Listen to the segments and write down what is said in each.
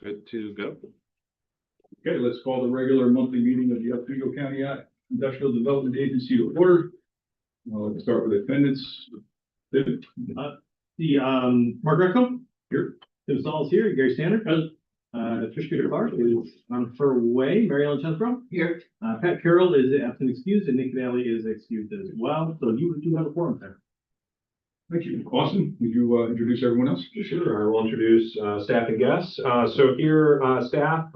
Good to go. Okay, let's call the regular monthly meeting of the Oswego County Industrial Development Agency to order. Let's start with attendance. David? Mark Greco Here. Tim Saul's here, Gary Standard, Trish Peter Clark is on her way, Mary Ellen Chesbro here. Pat Carroll is absent excused, and Nick Valley is excused as well. So you do have a forum there. Thank you. Austin, would you introduce everyone else? Sure, I will introduce staff and guests. So here, staff,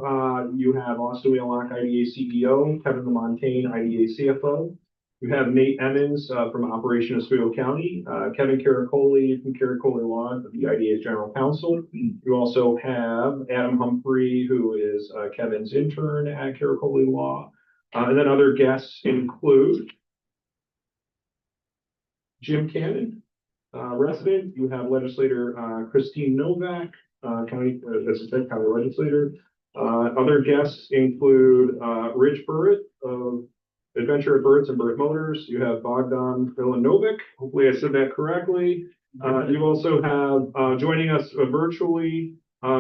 you have Austin Wheelock, IDA CEO, Kevin LaMontagne, IDA CFO. You have Nate Emmons from Operation Oswego County, Kevin Caracoli from Caracoli Law, the IDA's General Counsel. You also have Adam Humphrey, who is Kevin's intern at Caracoli Law. And then other guests include Jim Cannon, resident. You have legislator Christine Novak, county assistant county legislator. Other guests include Rich Burritt of Adventure at Birds and Bird Motors. You have Bogdan Milanovic. Hopefully I said that correctly. You also have joining us virtually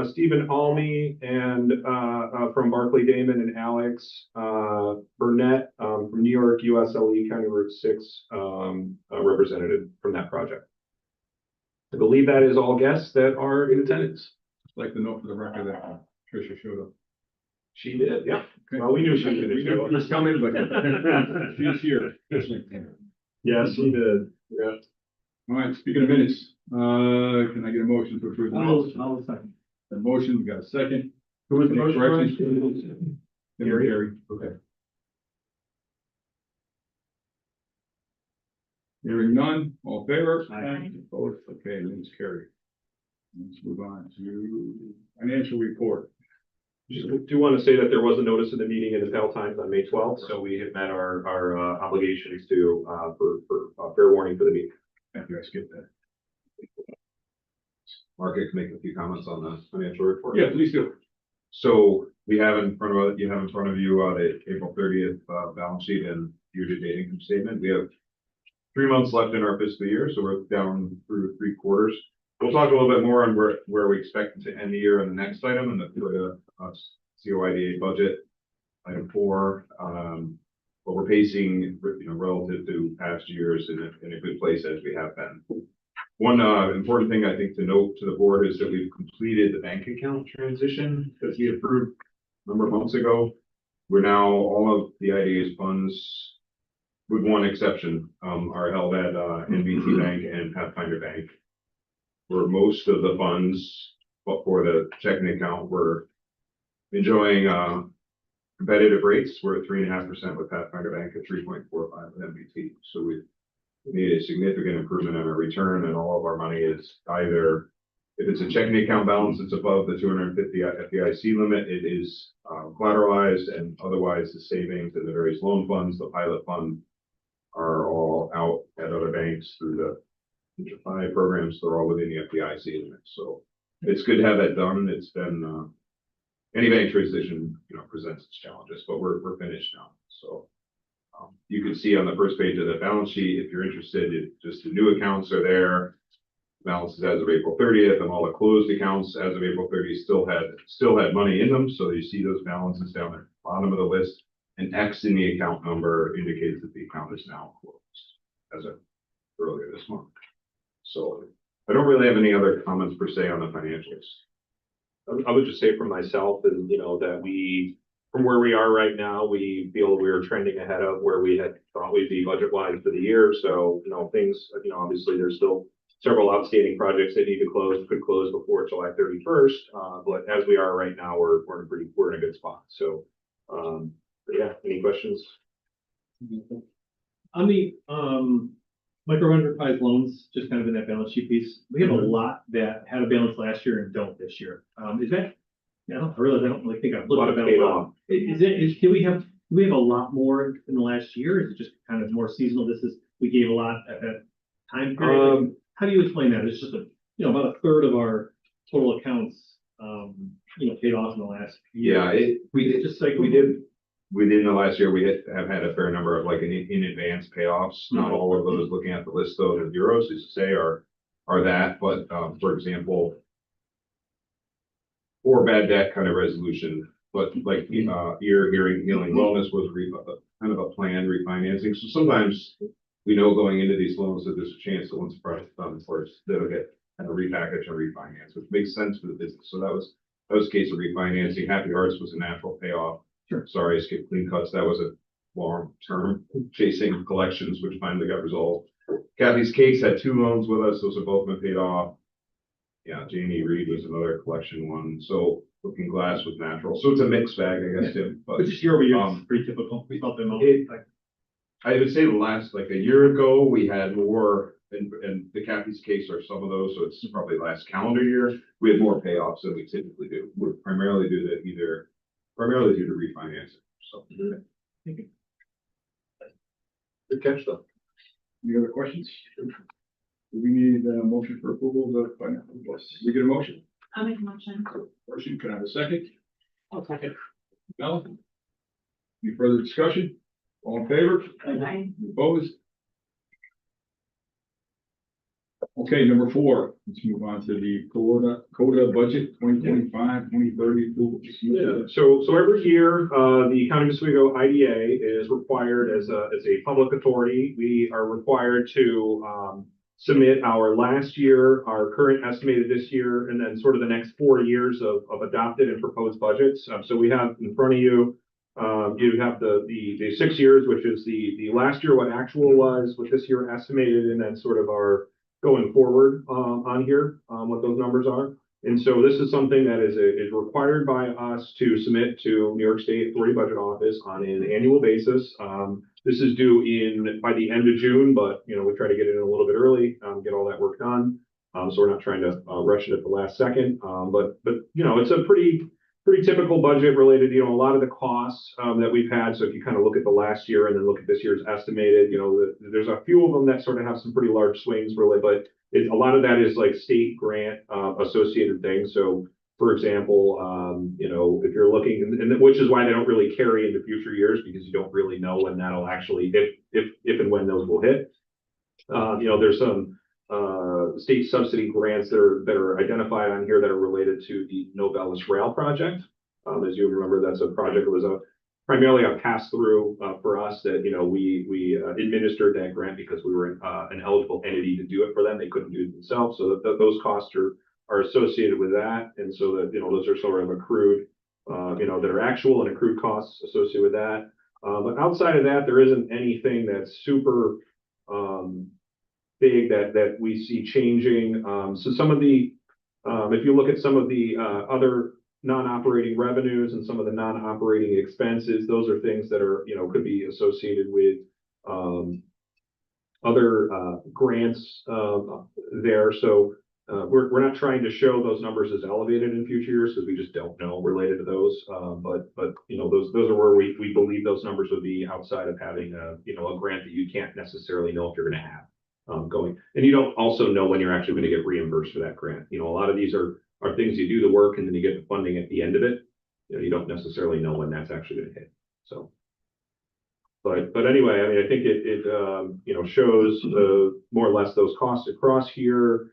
Stephen Almy and from Barclay Damon and Alex Burnett from New York USLE County Route 6 representative from that project. I believe that is all guests that are in attendance. Just like to note for the record that Tricia showed up. She did, yeah. Okay. Well, we knew she was We going knew to she was coming, but she's here. Yes, she did. Yeah. All right, speaking of minutes, can I get a motion to approve the minutes? I'll second. The motion, we got a second. Who was the Any motion? corrections? Gary. Okay. Hearing none, all in favor? Aye. Opposed? Okay, minutes carried. Let's move on to financial report. Just do want to say that there was a notice of the meeting in the Pell Times on May 12th, so we have met our obligations to for fair warning for the meeting. Thank you, I skipped that. Mark, I can make a few comments on the financial report. Yeah, please do. So we have in front of you the April 30th balance sheet and year-to-date income statement. We have 3 months left in our fiscal year, so we're down through 3 quarters. We'll talk a little bit more on where we expect to end the year in the next item, and the COIDA budget, item 4. But we're pacing, relative to past years in a good place as we have been. One important thing I think to note to the board is that we've completed the bank account transition that we approved a number of months ago. We're now, all of the IDA's funds, with one exception, are held at NBT Bank and Pathfinder Bank. Where most of the funds, but for the checking account, we're enjoying competitive rates. We're at 3.5% with Pathfinder Bank at 3.45 with NBT. So we've made a significant improvement in our return, and all of our money is either, if it's a checking account balance that's above the 250 FDIC limit, it is collateralized, and otherwise the savings and the various loan funds, the pilot fund, are all out at other banks through the five programs. They're all within the FDIC limit. So it's good to have that done. It's been any bank transition, presents its challenges, but we're finished now. So you can see on the first page of the balance sheet, if you're interested, just the new accounts are there. Balances as of April 30th, and all the closed accounts as of April 30th still had money in them. So you see those balances down there, bottom of the list. An X in the account number indicates that the account is now closed as of earlier this month. So I don't really have any other comments per se on the financials. I would just say for myself, and that from where we are right now, we feel we are trending ahead of where we had thought we'd be budget-wise for the year. So things, obviously there's still several outstanding projects that need to could close before July 31st. But as we are right now, we're in a good spot. So, but yeah, any questions? On the micro enterprise loans, just kind of in that balance sheet piece, we have a lot that had a balance last year and don't this year. Is that? I don't really think I've looked at that a lot. Do we have a lot more in the last year? Is it just kind of more seasonal? We gave a lot at that time period. How do you explain that? It's just about a third of our total accounts, paid off in the last year. Yeah, we did. Within the last year, we have had a fair number of in advance payoffs. Not all of those, looking at the list though, the bureaus, as you say, are that. But for example, or bad debt kind of resolution. But like, ear, hearing, healing, wellness was kind of a planned refinancing. So sometimes we know going into these loans that there's a chance that once the project's done, of course, they'll get kind of repackaged and refinance, which makes sense for the business. So that was a case of refinancing. Happy Hearts was a natural payoff. Sure. Sorry, I skipped Clean Cuts. That was a long-term chasing collections, which finally got resolved. Kathy's Cakes had 2 loans with us. Those have both been paid off. Yeah, Janie Reed was another collection one. So Looking Glass was natural. So it's a mixed bag, I guess, Tim. But But just year over year, um, it's pretty typical. We felt them out. Like, I would say the last, like a year ago, we had more, and the Kathy's Case are some of those, so it's probably last calendar year. We had more payoffs than we typically do. We're primarily due to refinancing, so. Good catch though. Any other questions? Do we need a motion for approval of the financial reports? We get a motion? I'll make a motion. Motion, can I have a second? I'll second. No? Any further discussion? All in favor? Aye. Opposed? Okay, number 4, let's move on to the CODA budget 2025-2030. Yeah, so every year, the County of Oswego IDA is required as a public authority. We are required to submit our last year, our current estimated this year, and then sort of the next 4 years of adopted and proposed budgets. So we have in front of you, you have the 6 years, which is the last year what actual was, what this year estimated, and then sort of our going forward on here, what those numbers are. And so this is something that is required by us to submit to New York State Authority Budget Office on an annual basis. This is due by the end of June, but we try to get it in a little bit early, get all that work done. So we're not trying to rush it at the last second. But it's a pretty typical budget related, a lot of the costs that we've had. So if you kind of look at the last year and then look at this year's estimated, there's a few of them that sort of have some pretty large swings really, but a lot of that is like state grant associated things. So for example, if you're looking, and which is why they don't really carry into future years, because you don't really know when that'll actually, if and when those will hit. There's some state subsidy grants that are identified on here that are related to the Novellis Rail project. As you remember, that's a project that was primarily a pass-through for us that, we administered that grant because we were an eligible entity to do it for them. They couldn't do it themselves. So those costs are associated with that. And so that, those are sort of accrued, that are actual and accrued costs associated with that. But outside of that, there isn't anything that's super big that we see changing. So some of the, if you look at some of the other non-operating revenues and some of the non-operating expenses, those are things that are, could be associated with other grants there. So we're not trying to show those numbers as elevated in future years because we just don't know related to those. But those are where we believe those numbers would be outside of having a grant that you can't necessarily know if you're going to have going. And you don't also know when you're actually going to get reimbursed for that grant. A lot of these are things you do the work and then you get the funding at the end of it. You don't necessarily know when that's actually going to hit. So, but anyway, I mean, I think it shows more or less those costs across here.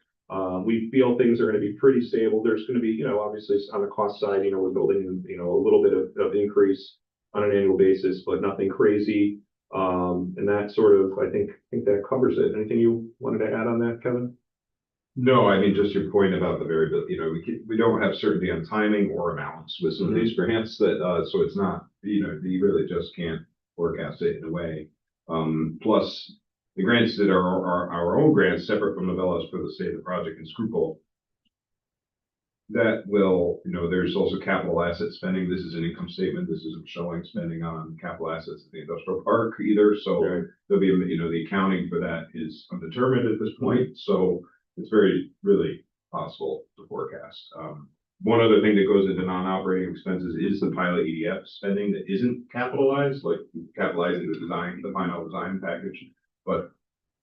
We feel things are going to be pretty stable. There's going to be, obviously on the cost side, we're building, a little bit of increase on an annual basis, but nothing crazy. And that sort of, I think that covers it. Anything you wanted to add on that, Kevin? No, I mean, just your point about the variability, we don't have certainty on timing or amounts with some of these grants that, so it's not, you really just can't forecast it in a way. Plus the grants that are our own grants, separate from Novellis for the state of the project and Scruple, that will, there's also capital asset spending. This is an income statement. This isn't showing spending on capital assets at the industrial park either. So there'll be, the accounting for that is undetermined at this point. So it's really possible to forecast. One other thing that goes into non-operating expenses is the pilot EDF spending that isn't capitalized, like capitalizing the final design package. But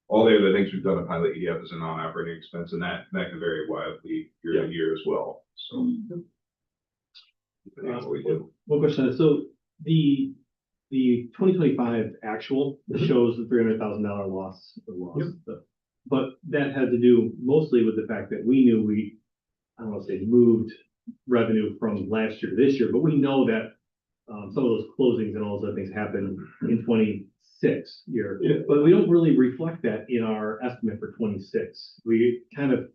all the other things we've done at pilot EDF is a non-operating expense, and that can vary wildly year to year as well. So that's what we do. One question is, so the 2025 actual shows the $300,000 loss. But that had to do mostly with the fact that we knew I don't want to say moved revenue from last year to this year, but we know that some of those closings and all those other things happen in 26 year. Yeah. But we don't really reflect that in our estimate for 26. We kind of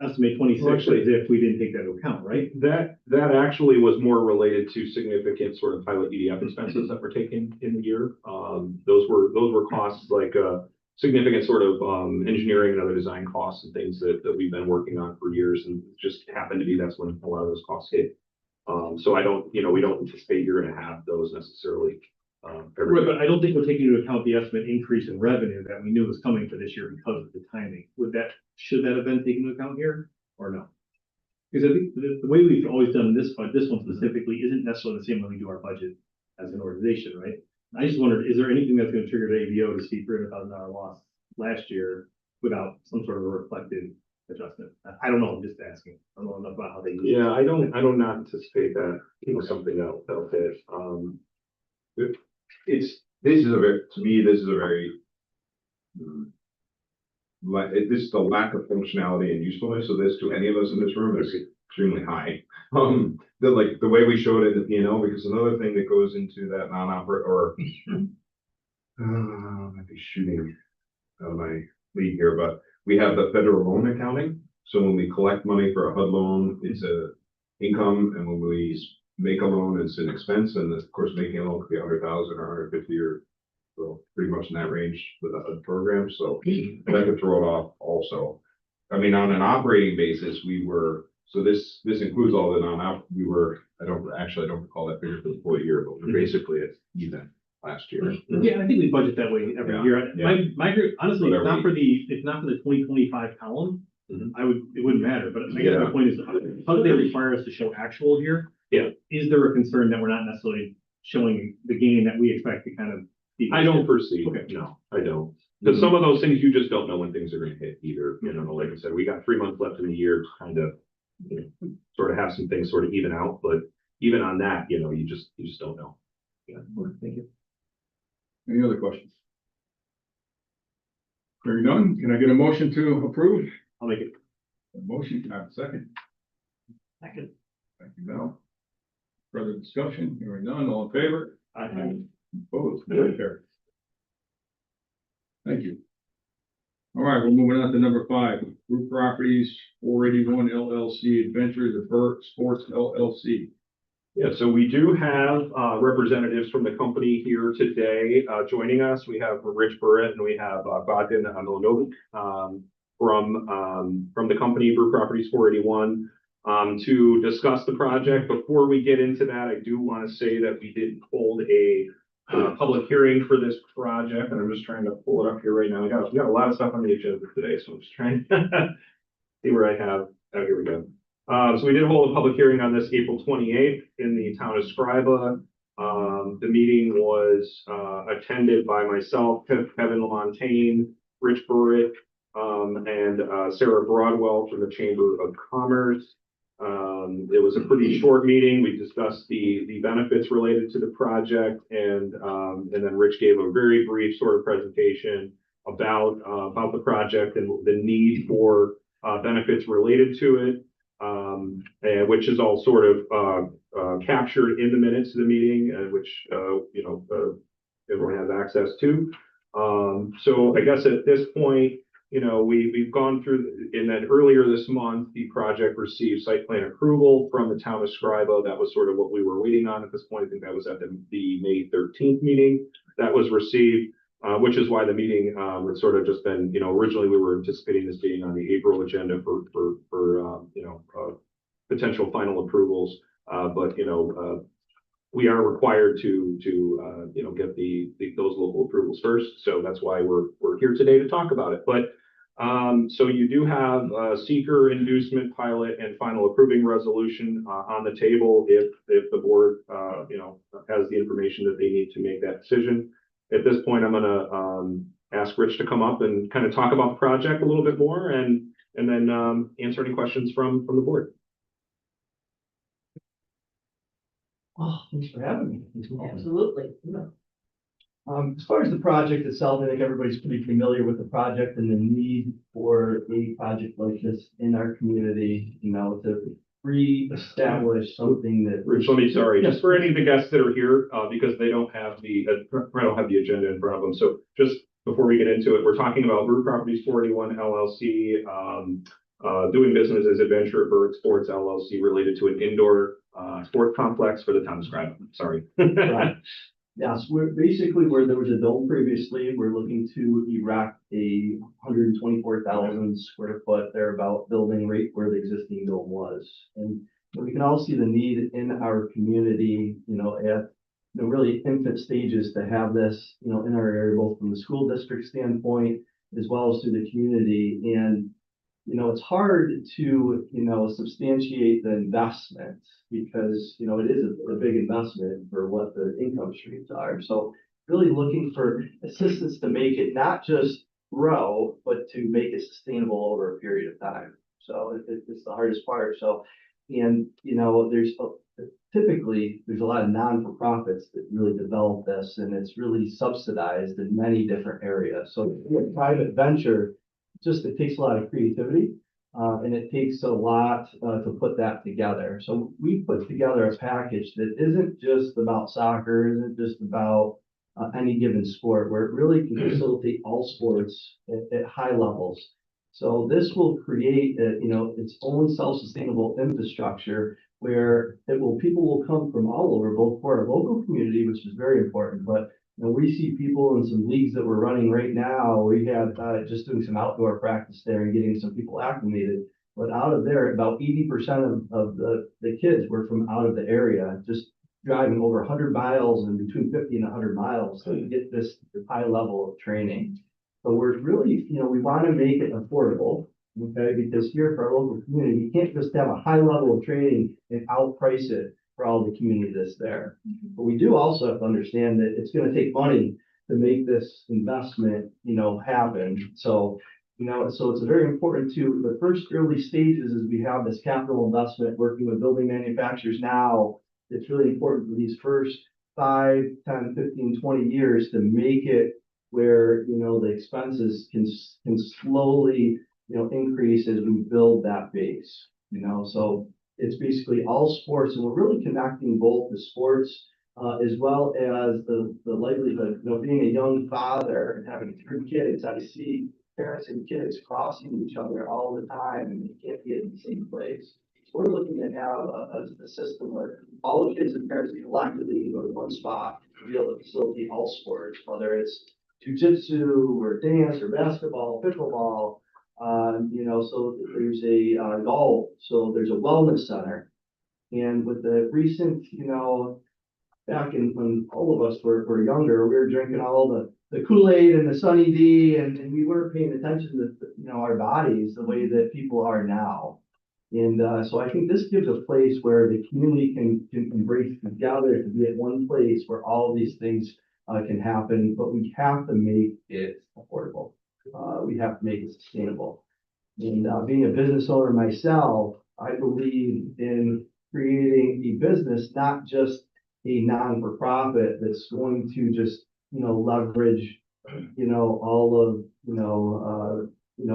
estimate 26 Well, actually- as if we didn't take that into account, right? That actually was more related to significant sort of pilot EDF expenses that were taken in the year. Those were costs like, significant sort of, engineering and other design costs and things that we've been working on for years, and it just happened to be that's when a lot of those costs hit. So I don't, we don't anticipate you're gonna have those necessarily, every Right, year. but I don't think we're taking into account the estimate increase in revenue that we knew was coming for this year because of the timing. Should that have been taken into account here or no? Because I think the way we've always done this one specifically isn't necessarily the same when we do our budget as an organization, right? I just wondered, is there anything that's gonna trigger the ABO to see $300,000 loss last year without some sort of a reflected adjustment? I don't know, I'm just asking. I don't know enough about how they. Yeah, I don't not anticipate that, something that'll hit. To me, this is a very, this is the lack of functionality and usefulness of this to any of us in this room is extremely high. The way we showed it in the P&L, because another thing that goes into that non-operate or, I might be shooting out of my lead here, but we have the federal loan accounting. So when we collect money for a HUD loan, it's a income, and when we make a loan, it's an expense. And of course, making a loan could be 100,000 or 150 or so, pretty much in that range with a HUD program. So that could throw it off also. I mean, on an operating basis, so this includes all the I don't recall that figure for the full year, but we're basically at even last year. Yeah, I think we budget that way every Yeah, year. yeah. My group, honestly, Whatever if not for the 2025 column, Mhm. it wouldn't matter, but I guess Yeah. the point is, how do they require us to show actual here? Yeah. Is there a concern that we're not necessarily showing the gain that we expect to kind of be? I don't foresee, Okay. no, I don't. Because some of those things, you just don't know when things are gonna hit either, like I said, we got 3 months left in the year to kind of, sort of have some things sort of even out, but even on that, you just don't know. Yeah, thank you. Any other questions? Hearing none, can I get a motion to approve? I'll make it. A motion, can I have a second? Second. Thank you, Mel. Further discussion, hearing none, all in favor? Opposed, motion carried. Thank you. All right, we're moving on to number 5, Group Properties 481 LLC Adventures of Sports LLC. Yeah, so we do have representatives from the company here today joining us. We have Rich Burrett and we have Bogdan Milanovic from the company Brew Properties 481 to discuss the project. Before we get into that, I do want to say that we did hold a public hearing for this project, and I'm just trying to pull it up here right now. We got a lot of stuff on the agenda today, so I'm just trying to see where I have. Oh, here we go. So we did hold a public hearing on this April 28th in the town of Scriba. The meeting was attended by myself, Kevin LaMontagne, Rich Burrett, and Sarah Broadwell from the Chamber of Commerce. It was a pretty short meeting. We discussed the benefits related to the project, and then Rich gave a very brief sort of presentation about the project and the need for benefits related to it. And which is all sort of captured in the minutes of the meeting, which everyone has access to. So I guess at this point, we've gone through, and then earlier this month, the project received site plan approval from the town of Scriba. That was sort of what we were waiting on at this point. I think that was at the May 13th meeting that was received. Which is why the meeting had sort of just been, originally we were anticipating this being on the April agenda for potential final approvals. But we are required to get those local approvals first. So that's why we're here today to talk about it. But so you do have seeker inducement pilot and final approving resolution on the table if the board has the information that they need to make that decision. At this point, I'm gonna ask Rich to come up and kind of talk about the project a little bit more and then answer any questions from the board. Oh, thanks for having me. Absolutely. As far as the project itself, I think everybody's pretty familiar with the project and the need for a project like this in our community. It's a re-establish something that. Rich, let me, sorry, just for any of the guests that are here, because they don't have the agenda in front of them. So just before we get into it, we're talking about Brew Properties 41 LLC, doing business as Adventure Bird Sports LLC related to an indoor sport complex for the town of Scribe. Sorry. Right. Yes, we're basically where there was a dome previously, we're looking to erect a 124,000 square foot thereabout building right where the existing dome was. And we can all see the need in our community, at really infant stages to have this, in our area, both from the school district standpoint as well as to the community. And it's hard to, substantiate the investment because, it is a big investment for what the income streams are. So really looking for assistance to make it not just grow, but to make it sustainable over a period of time. So it's the hardest part. So, and, typically there's a lot of non-for-profits that really develop this, and it's really subsidized in many different areas. So private venture, it takes a lot of creativity, and it takes a lot to put that together. So we put together a package that isn't just about soccer, isn't just about any given sport, where it really can facilitate all sports at high levels. So this will create, its own self-sustainable infrastructure where people will come from all over, both for our local community, which is very important, but we see people in some leagues that we're running right now. We had just doing some outdoor practice there and getting some people acclimated. But out of there, about 80% of the kids were from out of the area, just driving over 100 miles and between 50 and 100 miles to get this high level of training. So we're really, we want to make it affordable, okay? Because here for our local community, you can't just have a high level of training and outprice it for all the community that's there. But we do also have to understand that it's going to take money to make this investment, happen. So, so it's very important to the first early stages as we have this capital investment working with building manufacturers now. It's really important for these first 5, 10, 15, 20 years to make it where, the expenses can slowly, increase as we build that base, so it's basically all sports, and we're really connecting both the sports as well as the livelihood. Being a young father and having 3 kids, I see parents and kids crossing each other all the time, and they can't be in the same place. So we're looking to have a system where all the kids and parents collectively go to one spot to be able to facilitate all sports, whether it's jujitsu or dance or basketball, pickleball. So there's a golf, so there's a wellness center. And with the recent, back when all of us were younger, we were drinking all the Kool-Aid and the Sunny D, and we weren't paying attention to, our bodies the way that people are now. And so I think this gives a place where the community can embrace together to be at one place where all these things can happen, but we have to make it affordable. We have to make it sustainable. And being a business owner myself, I believe in creating a business, not just a non-for-profit that's going to just, leverage, all of,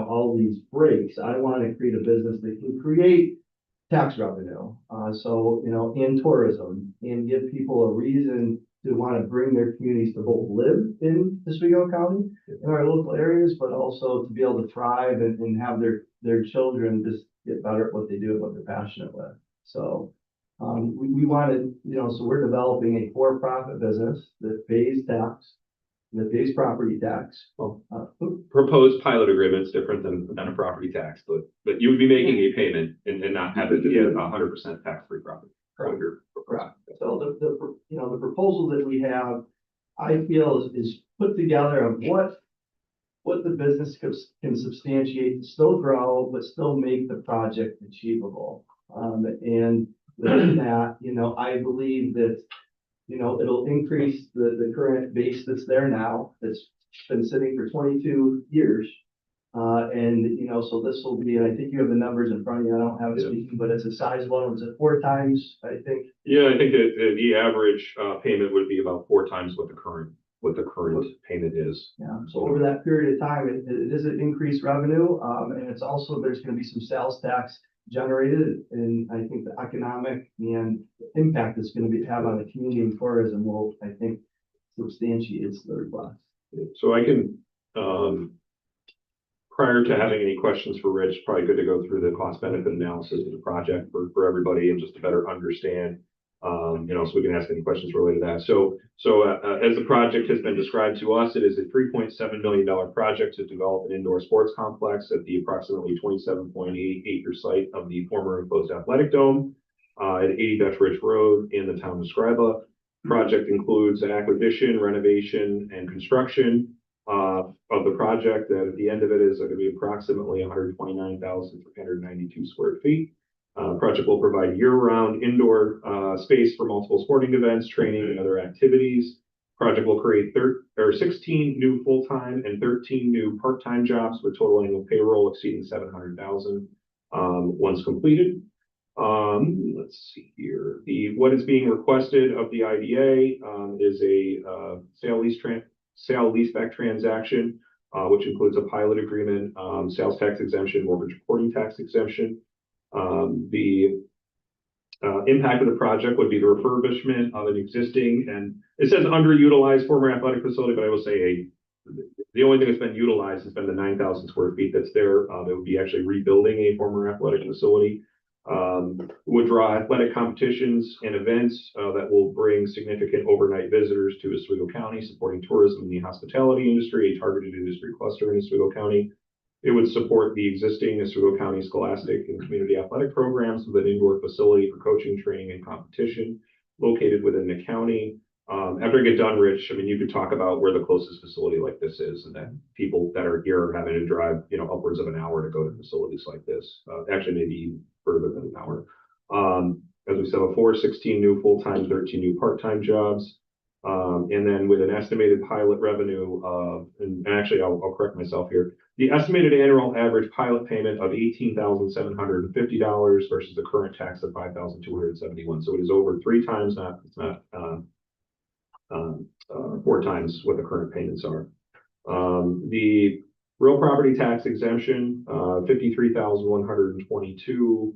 all these breaks. I want to create a business that can create tax revenue, and tourism, and give people a reason to want to bring their communities to both live in Oswego County, in our local areas, but also to be able to thrive and have their children just get better at what they do and what they're passionate with. So we wanted, so we're developing a for-profit business that pays tax, that pays property tax. Proposed pilot agreement's different than a property tax, but you would be making a payment and not have it be a 100% tax-free property. Correct. So the proposal that we have, I feel is put together of what the business can substantiate, still grow, but still make the project achievable. And within that, I believe that, it'll increase the current base that's there now, that's been sitting for 22 years. So this will be, and I think you have the numbers in front of you. I don't have it speaking, but it's a sizable. It's at 4 times, I think. Yeah, I think that the average payment would be about 4 times what the current payment is. Yeah. So over that period of time, it is an increased revenue, and it's also there's going to be some sales tax generated, and I think the economic and impact it's gonna have on the community and tourism will, I think, substantiates the request. So I can, prior to having any questions for Rich, probably good to go through the cost benefit analysis of the project for everybody and just to better understand, so we can ask any questions related to that. So as the project has been described to us, it is a $3.7 million project to develop an indoor sports complex at the approximately 27.8 acre site of the former enclosed athletic dome at 80 Dutch Ridge Road in the town of Scriba. Project includes an acquisition, renovation, and construction of the project. That at the end of it is going to be approximately 129,392 square feet. Project will provide year-round indoor space for multiple sporting events, training, and other activities. Project will create 16 new full-time and 13 new part-time jobs with total annual payroll exceeding $700,000 once completed. Let's see here. What is being requested of the IDA is a sale leaseback transaction, which includes a pilot agreement, sales tax exemption, mortgage reporting tax exemption. The impact of the project would be the refurbishment of an existing, and it says underutilized former athletic facility, but I will say the only thing that's been utilized has been the 9,000 square feet that's there. It would be actually rebuilding a former athletic facility. Would draw athletic competitions and events that will bring significant overnight visitors to Oswego County, supporting tourism in the hospitality industry, a targeted industry cluster in Oswego County. It would support the existing Oswego County scholastic and community athletic programs with an indoor facility for coaching, training, and competition located within the county. After I get done, Rich, I mean, you could talk about where the closest facility like this is, and that people that are here are having to drive, upwards of an hour to go to facilities like this. Actually, maybe even further than an hour. As we said before, 16 new full-time, 13 new part-time jobs. And then with an estimated pilot revenue of, and actually I'll correct myself here, the estimated annual average pilot payment of $18,750 versus the current tax of $5,271. So it is over 3 times, it's not 4 times what the current payments are. The real property tax exemption, $53,122.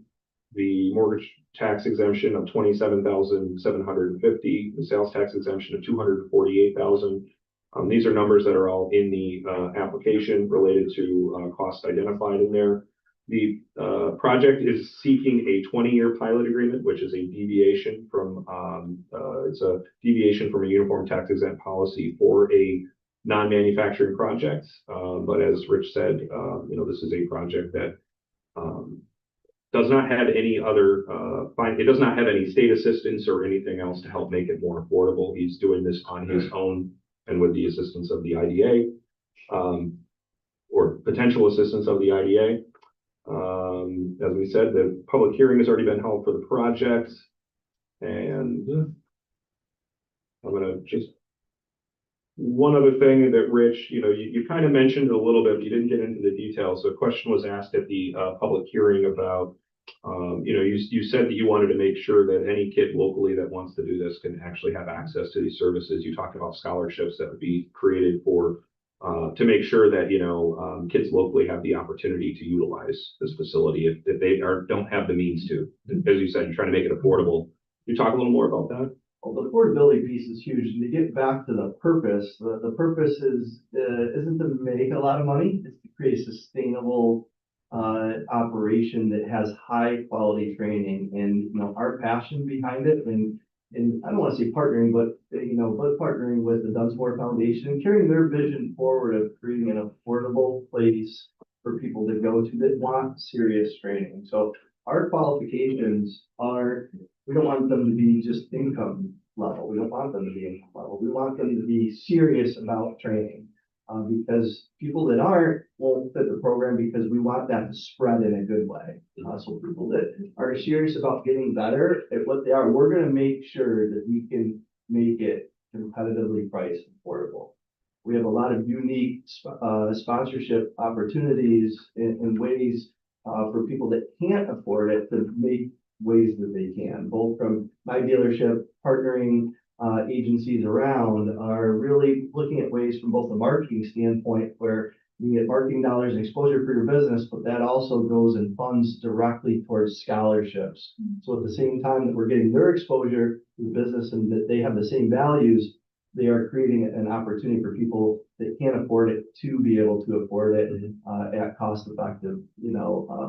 The mortgage tax exemption of $27,750. The sales tax exemption of $248,000. These are numbers that are all in the application related to costs identified in there. The project is seeking a 20-year pilot agreement, which is a deviation from it's a deviation from a uniform tax exempt policy for a non-manufacturing project. But as Rich said, this is a project that does not have any other it does not have any state assistance or anything else to help make it more affordable. He's doing this on his own and with the assistance of the IDA, or potential assistance of the IDA. As we said, the public hearing has already been held for the project, and I'm gonna just one other thing that Rich, you kind of mentioned a little bit, you didn't get into the details. So a question was asked at the public hearing about, you said that you wanted to make sure that any kid locally that wants to do this can actually have access to these services. You talked about scholarships that would be created for to make sure that kids locally have the opportunity to utilize this facility if they don't have the means to. As you said, you're trying to make it affordable. Can you talk a little more about that? Well, the affordability piece is huge. And to get back to the purpose, the purpose isn't to make a lot of money. It's to create a sustainable operation that has high quality training, and our passion behind it. And I don't want to say partnering, but partnering with the Dunsmore Foundation and carrying their vision forward of creating an affordable place for people to go to that want serious training. So our qualifications are, we don't want them to be just income level. We don't want them to be income level. We want them to be serious about training, because people that aren't won't fit the program, because we want that to spread in a good way. So people that are serious about getting better at what they are, we're going to make sure that we can make it competitively priced and affordable. We have a lot of unique sponsorship opportunities in ways for people that can't afford it to make ways that they can, both from my dealership, partnering agencies around are really looking at ways from both a marketing standpoint where you get marketing dollars and exposure for your business, but that also goes and funds directly towards scholarships. So at the same time that we're getting their exposure to the business and that they have the same values, they are creating an opportunity for people that can't afford it to be able to afford it at cost effective,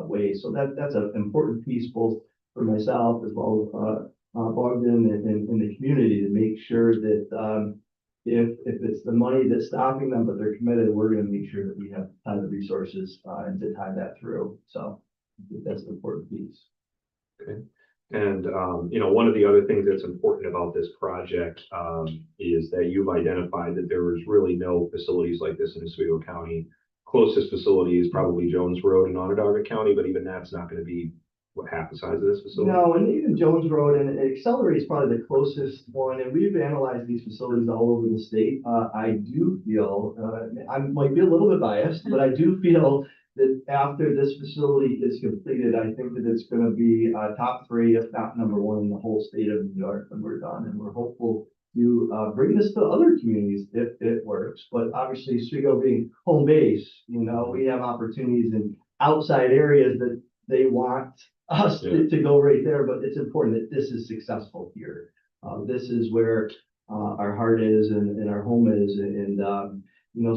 ways. So that's an important piece both for myself as well as Bogdan and the community to make sure that if it's the money that's stopping them, but they're committed, we're going to make sure that we have the resources and to tie that through. So I think that's an important piece. Okay. And, one of the other things that's important about this project is that you've identified that there was really no facilities like this in Oswego County. Closest facility is probably Jones Road in Onondaga County, but even that's not going to be half the size of this facility. No, and even Jones Road and Accelerate is probably the closest one, and we've analyzed these facilities all over the state. I do feel, I might be a little bit biased, but I do feel that after this facility is completed, I think that it's going to be top 3, if not number 1 in the whole state of New York when we're done. And we're hopeful to bring this to other communities if it works. But obviously, Oswego being home base, we have opportunities in outside areas that they want us to go right there. But it's important that this is successful here. This is where our heart is and our home is. And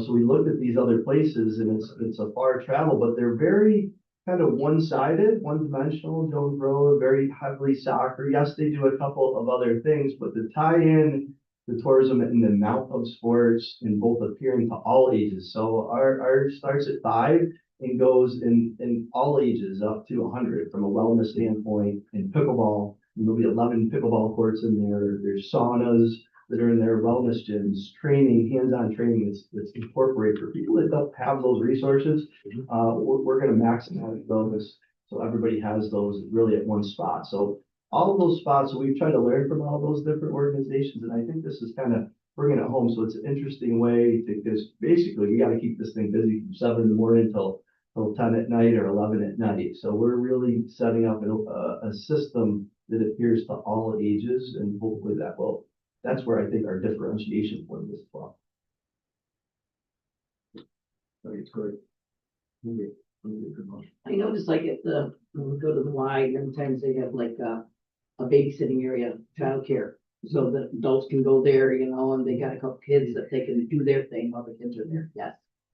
so we looked at these other places, and it's a far travel, but they're very kind of one-sided, one-dimensional. Jones Road, very heavily soccer. Yes, they do a couple of other things, but the tie-in the tourism and the amount of sports and both appearing to all ages. So our starts at 5 and goes in all ages up to 100 from a wellness standpoint. In pickleball, there'll be 11 pickleball courts in there. There's saunas that are in their wellness gyms, training, hands-on training that's incorporated for people that don't have those resources. We're going to maximize those so everybody has those really at one spot. So all of those spots, we've tried to learn from all those different organizations, and I think this is kind of bringing it home. So it's an interesting way to, because basically we got to keep this thing busy from 7 in the morning till 10 at night or 11 at night. So we're really setting up a system that appears to all ages, and hopefully that's where I think our differentiation point is as well. I think it's great. Good motion. I noticed like when we go to the Y, sometimes they have like a babysitting area, childcare. So that adults can go there, and they got a couple kids that they can do their thing while the kids are there. Yes.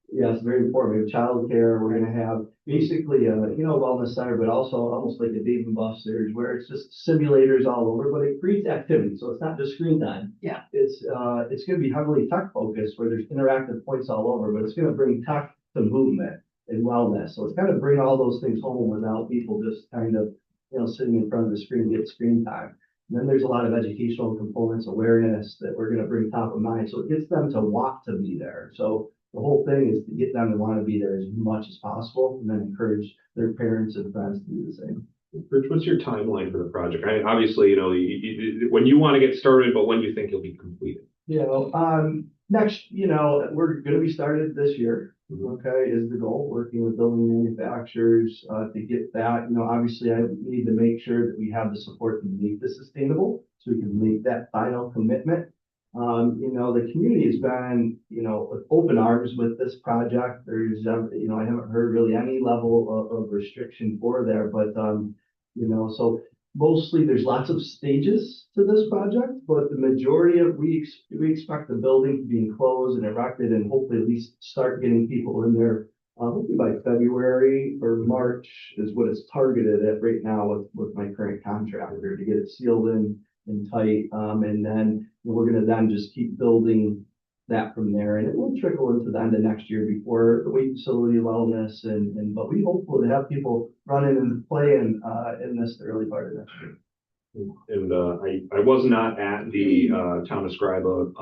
Yes, very important. We have childcare. We're going to have basically a wellness center, but also almost like a Dave and Buster's where it's just simulators all over, but it creates activity. So it's not just screen time. Yeah. It's going to be heavily tech focused where there's interactive points all over, but it's going to bring tech to movement and wellness. So it's kind of bring all those things home without people just kind of, sitting in front of the screen to get screen time. And then there's a lot of educational components, awareness that we're going to bring top of mind. So it gets them to want to be there. So the whole thing is to get them to want to be there as much as possible and then encourage their parents and friends to do the same. Rich, what's your timeline for the project? Obviously, when you want to get started, but when do you think you'll be completed? Next, we're going to be started this year. Okay, is the goal, working with building manufacturers to get that. Obviously I need to make sure that we have the support to make this sustainable so we can make that final commitment. The community has been, with open arms with this project. There's, I haven't heard really any level of restriction for there, but, so mostly there's lots of stages to this project, but the majority of we expect the building to be enclosed and erected and hopefully at least start getting people in there hopefully by February or March is what it's targeted at right now with my current contractor to get it sealed in and tight. And then we're going to then just keep building that from there, and it will trickle into the end of next year before the weight facility, wellness, but we hope to have people running and playing in this the early part of next year. And I was not at the town of Scriba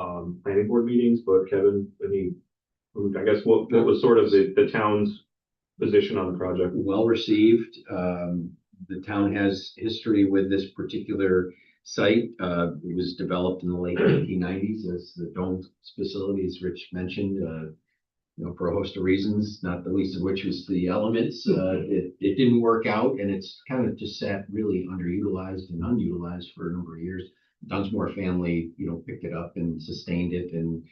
planning board meetings, but Kevin, I guess what was sort of the town's position on the project? Well received. The town has history with this particular site. It was developed in the late 1990s as the Dome facility, as Rich mentioned, for a host of reasons, not the least of which was the elements. It didn't work out, and it's kind of just sat really underutilized and unutilized for a number of years. Dunsmore family, picked it up and sustained it and,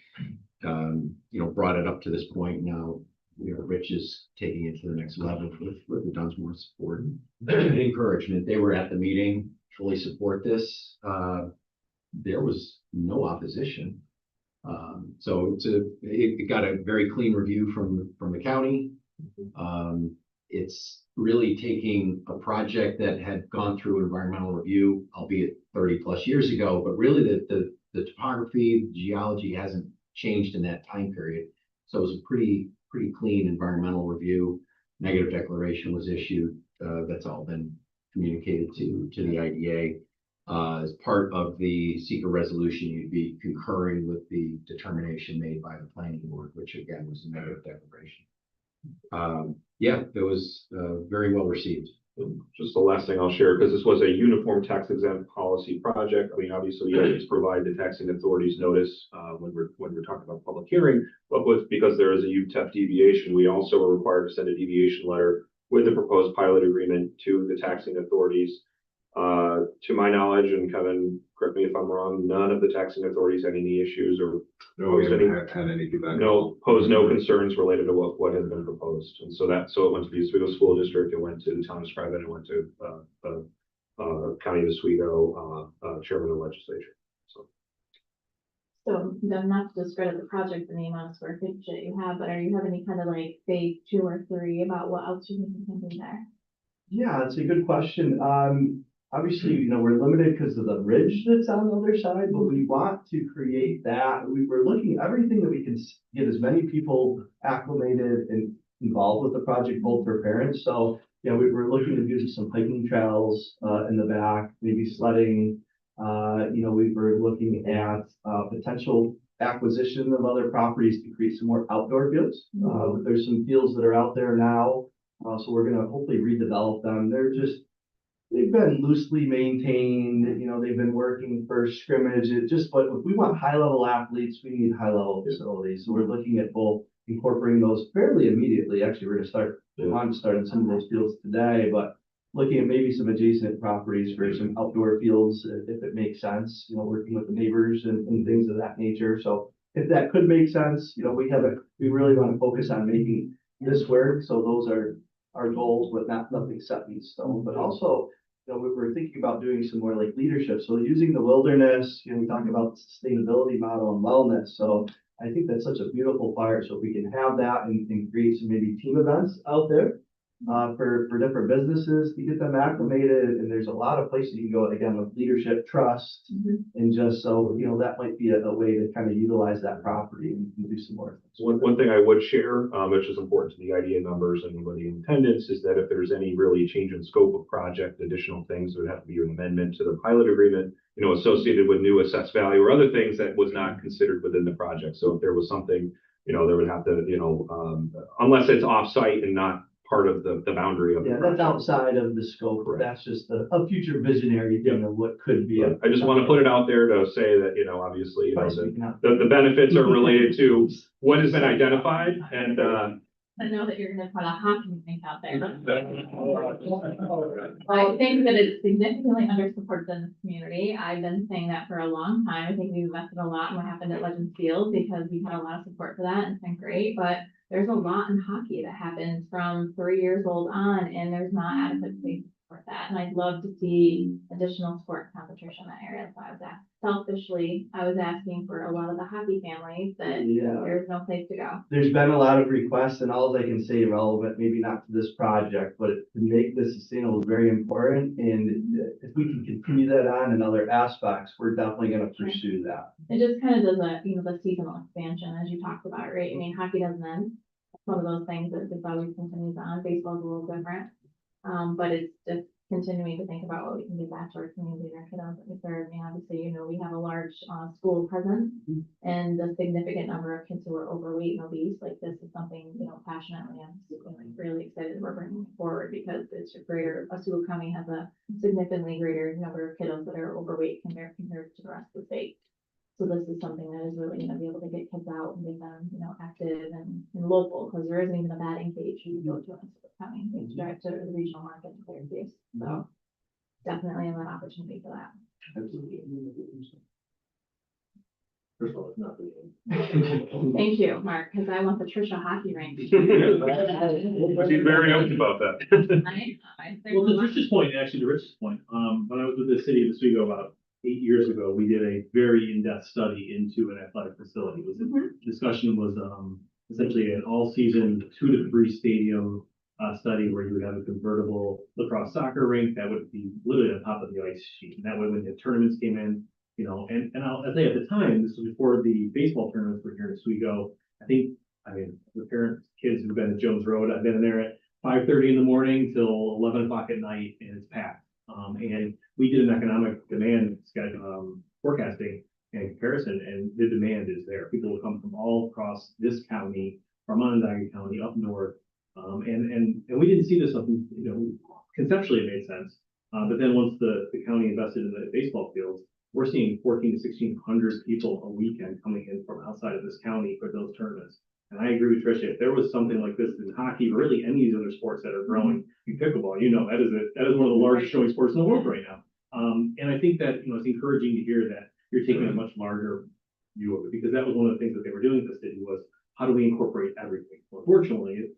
brought it up to this point. Now Rich is taking it to the next level with the Dunsmore support and encouragement. They were at the meeting, fully support this. There was no opposition. So it got a very clean review from the county. It's really taking a project that had gone through environmental review, albeit 30+ years ago, but really the topography, geology hasn't changed in that time period. So it was a pretty clean environmental review. Negative declaration was issued. That's all been communicated to the IDA. As part of the seeker resolution, you'd be concurring with the determination made by the planning board, which again was a negative declaration. Yeah, it was very well received. Just the last thing I'll share, because this was a uniform tax exempt policy project. I mean, obviously, you always provide the taxing authorities notice when we're talking about public hearing, but because there is a UTEP deviation, we also are required to send a deviation letter with the proposed pilot agreement to the taxing authorities. To my knowledge, and Kevin, correct me if I'm wrong, none of the taxing authorities had any issues or No, we haven't had any feedback. posed no concerns related to what has been proposed. And so it went to the Oswego School District, it went to the town of Scriven, it went to County of Oswego, Chairman of the Legislature. So then not to discredit the project and the amount of square footage that you have, but are you have any kind of like phase 2 or 3 about what else you can do there? Yeah, it's a good question. Obviously, we're limited because of the ridge that's on the other side, but we want to create that. We're looking at everything that we can get as many people acclimated and involved with the project, both for parents. So, we're looking to do some hiking trails in the back, maybe sledding. We were looking at potential acquisition of other properties to create some more outdoor fields. There's some fields that are out there now, so we're going to hopefully redevelop them. They've been loosely maintained, they've been working for scrimmage. But if we want high-level athletes, we need high-level facilities. So we're looking at both incorporating those fairly immediately. Actually, we're going to start in some of those fields today, but looking at maybe some adjacent properties for some outdoor fields, if it makes sense, working with the neighbors and things of that nature. So if that could make sense, we really want to focus on making this work. So those are our goals, but nothing set in stone. But also, we were thinking about doing some more like leadership. So using the wilderness, we talk about the sustainability model and wellness. So I think that's such a beautiful part. So if we can have that and create some maybe team events out there for different businesses to get them acclimated. And there's a lot of places you can go, again, with leadership, trust, and just so, that might be a way to kind of utilize that property and do some more things. One thing I would share, which is important to the IDA members and anybody in attendance, is that if there's any really change in scope of project, additional things, there would have to be an amendment to the pilot agreement, associated with new assessed value or other things that was not considered within the project. So if there was something, there would have to, unless it's off-site and not part of the boundary of the Yeah, project. that's outside of the scope. Correct. That's just a future visionary thing of what could be. I just want to put it out there to say that, obviously, By speaking out. the benefits are related to what has been identified and, I know that you're gonna put a hockey rink out there. I think that it's significantly under-supported in this community. I've been saying that for a long time. I think we've invested a lot in what happened at Legends Field because we've had a lot of support for that and it's been great, but there's a lot in hockey that happens from 3 years old on, and there's not adequate space to support that. And I'd love to see additional sport competition in that area. So selfishly, I was asking for a lot of the hockey families that there's no place to go. There's been a lot of requests, and all I can say relevant, maybe not to this project, but to make this sustainable is very important. And if we can continue that on in other aspects, we're definitely going to pursue that. It just kind of does the seasonal expansion as you talked about, right? I mean, hockey doesn't end. It's one of those things that just always continues on. Baseball's a little different. But it's just continuing to think about what we can do back to our community and our kiddos that we serve. I mean, obviously, we have a large school presence and a significant number of kids who are overweight and obese. Like this is something, passionately, I'm really excited we're bringing forward because it's Oswego County has a significantly greater number of kiddos that are overweight compared to the rest of the state. So this is something that is really going to be able to get kids out and get them, active and local, because there isn't even a batting cage you can go to in Oswego County. You have to drive to the regional market to clear space. So definitely an opportunity for that. First of all, it's not the Thank you, Mark, because I want the Trisha hockey rink. She's very open about that. I Well, to Rich's point, actually, to Rich's point, when I was with the city of Oswego about 8 years ago, we did a very in-depth study into an athletic facility. It was discussion was essentially an all-season 2 to 3 stadium study where you would have a convertible lacrosse soccer rink that would be literally on top of the ice sheet. And that way, when the tournaments came in, you know, and I'll say at the time, this was before the baseball tournaments were here in Oswego. I mean, the parents, kids who've been to Jones Road, I've been in there at 5:30 in the morning till 11 o'clock at night, and it's packed. And we did an economic demand forecasting and comparison, and the demand is there. People will come from all across this county, from Onondaga County up north. And we didn't see this, you know, conceptually it made sense. But then once the county invested in the baseball fields, we're seeing 1,400 to 1,600 people a weekend coming in from outside of this county for those tournaments. And I agree with Tricia, if there was something like this in hockey, or really any of these other sports that are growing, in pickleball, you know, that is one of the largest showing sports in the world right now. And I think that, you know, it's encouraging to hear that you're taking a much larger view of it, because that was one of the things that they were doing at the city was, how do we incorporate everything? Well, fortunately,